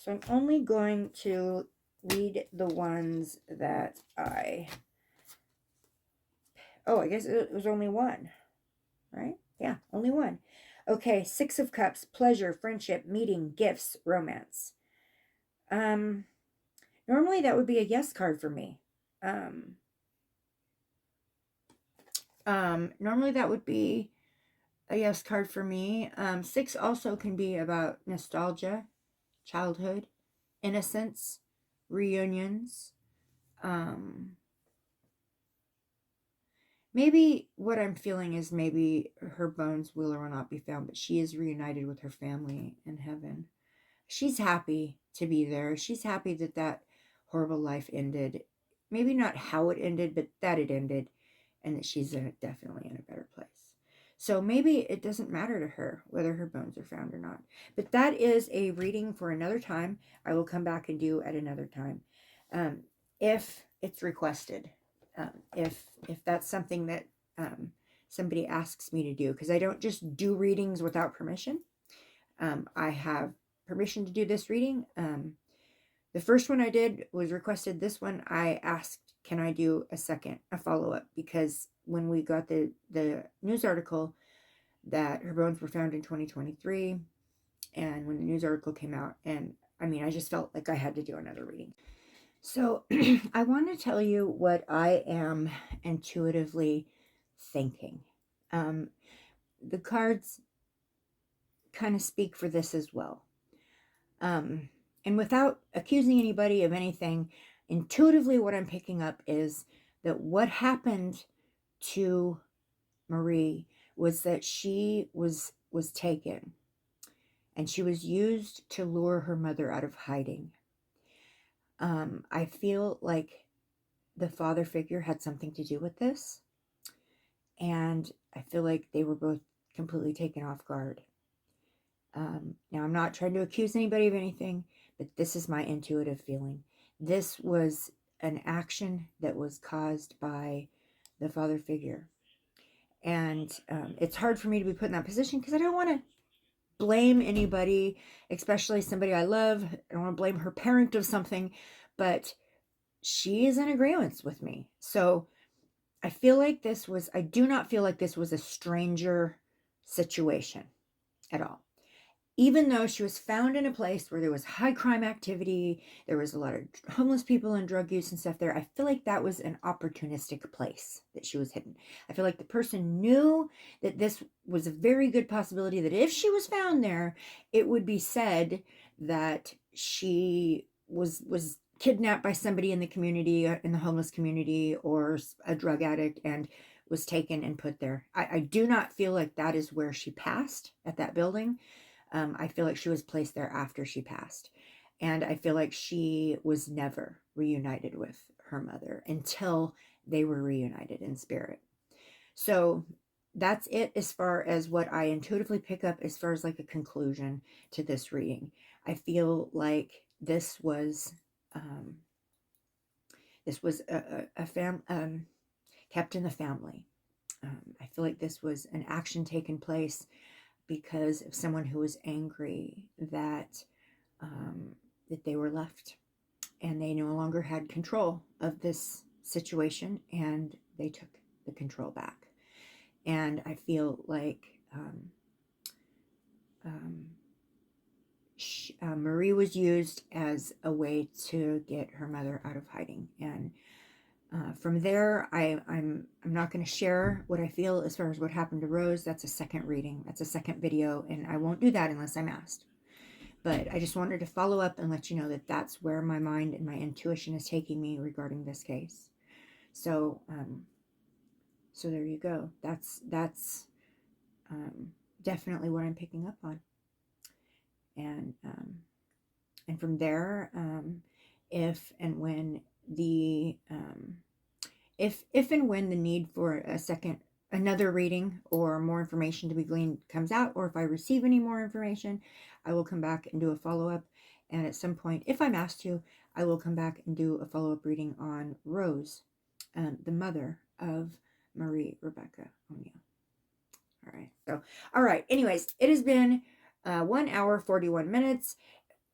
So I'm only going to read the ones that I guess it was only one, right? Yeah, only one. Okay, Six of Cups, pleasure, friendship, meeting, gifts, romance. Normally that would be a yes card for me. Normally that would be a yes card for me. Six also can be about nostalgia, childhood, innocence, reunions. Maybe what I'm feeling is maybe her bones will or will not be found, but she is reunited with her family in heaven. She's happy to be there. She's happy that that horrible life ended. Maybe not how it ended, but that it ended, and that she's definitely in a better place. So maybe it doesn't matter to her whether her bones are found or not. But that is a reading for another time. I will come back and do at another time, if it's requested. If that's something that somebody asks me to do, because I don't just do readings without permission. I have permission to do this reading. The first one I did was requested. This one I asked, can I do a follow-up? Because when we got the news article that her bones were found in 2023, and when the news article came out, and I mean, I just felt like I had to do another reading. So I want to tell you what I am intuitively thinking. The cards kind of speak for this as well. And without accusing anybody of anything, intuitively what I'm picking up is that what happened to Marie was that she was taken, and she was used to lure her mother out of hiding. I feel like the father figure had something to do with this, and I feel like they were both completely taken off guard. Now, I'm not trying to accuse anybody of anything, but this is my intuitive feeling. This was an action that was caused by the father figure. And it's hard for me to be put in that position because I don't want to blame anybody, especially somebody I love. I don't want to blame her parent of something, but she is in agreement with me. So I do not feel like this was a stranger situation at all. Even though she was found in a place where there was high crime activity, there was a lot of homeless people and drug use and stuff there, I feel like that was an opportunistic place that she was hidden. I feel like the person knew that this was a very good possibility that if she was found there, it would be said that she was kidnapped by somebody in the community, in the homeless community, or a drug addict, and was taken and put there. I do not feel like that is where she passed at that building. I feel like she was placed there after she passed. And I feel like she was never reunited with her mother until they were reunited in spirit. So that's it as far as what I intuitively pick up as far as like a conclusion to this reading. I feel like this was kept in the family. I feel like this was an action taken place because of someone who was angry that that they were left and they no longer had control of this situation, and they took the control back. And I feel like Marie was used as a way to get her mother out of hiding. And from there, I'm not going to share what I feel as far as what happened to Rose. That's a second reading. That's a second video, and I won't do that unless I'm asked. But I just wanted to follow up and let you know that that's where my mind and my intuition is taking me regarding this case. So, so there you go. That's definitely what I'm picking up on. And from there, if and when the need for another reading or more information to be gleaned comes out, or if I receive any more information, I will come back and do a follow-up. And at some point, if I'm asked to, I will come back and do a follow-up reading on Rose, the mother of Marie Rebecca O'Neill. All right. So, all right. Anyways, it has been 1 hour, 41 minutes.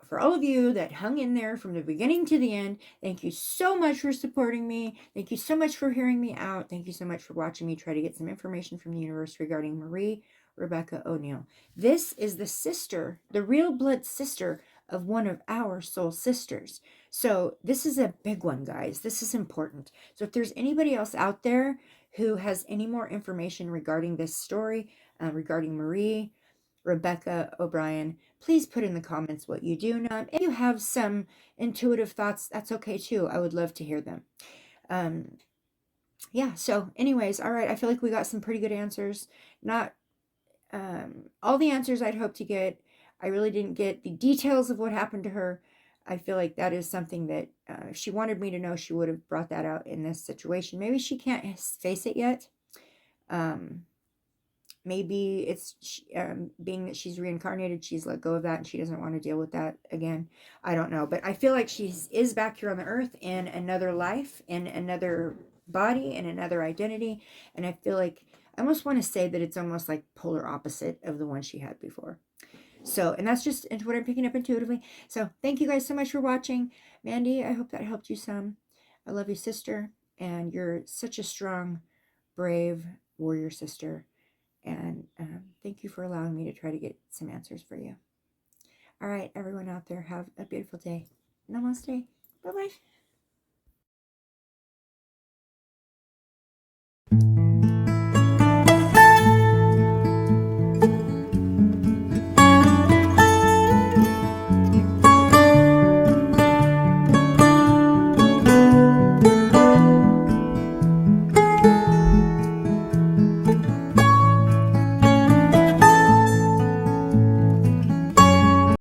for all of you that hung in there from the beginning to the end, thank you so much for supporting me. Thank you so much for hearing me out. Thank you so much for watching me try to get some information from the universe regarding Marie Rebecca O'Neill. This is the sister, the real blood sister of one of our soul sisters. So this is a big one, guys. This is important. So if there's anybody else out there who has any more information regarding this story, regarding Marie Rebecca O'Brien, please put in the comments what you do know. If you have some intuitive thoughts, that's okay too. I would love to hear them. Yeah, so anyways, all right, I feel like we got some pretty good answers. Not all the answers I'd hoped to get. I really didn't get the details of what happened to her. I feel like that is something that if she wanted me to know, she would have brought that out in this situation. Maybe she can't face it yet. Maybe it's being that she's reincarnated, she's let go of that and she doesn't want to deal with that again. I don't know, but I feel like she is back here on the earth in another life, in another body, in another identity. And I feel like I almost want to say that it's almost like polar opposite of the one she had before. So, and that's just what I'm picking up intuitively. So thank you guys so much for watching. Mandy, I hope that helped you some. I love you, sister, and you're such a strong, brave warrior sister. And thank you for allowing me to try to get some answers for you. All right, everyone out there, have a beautiful day. Namaste. Bye-bye.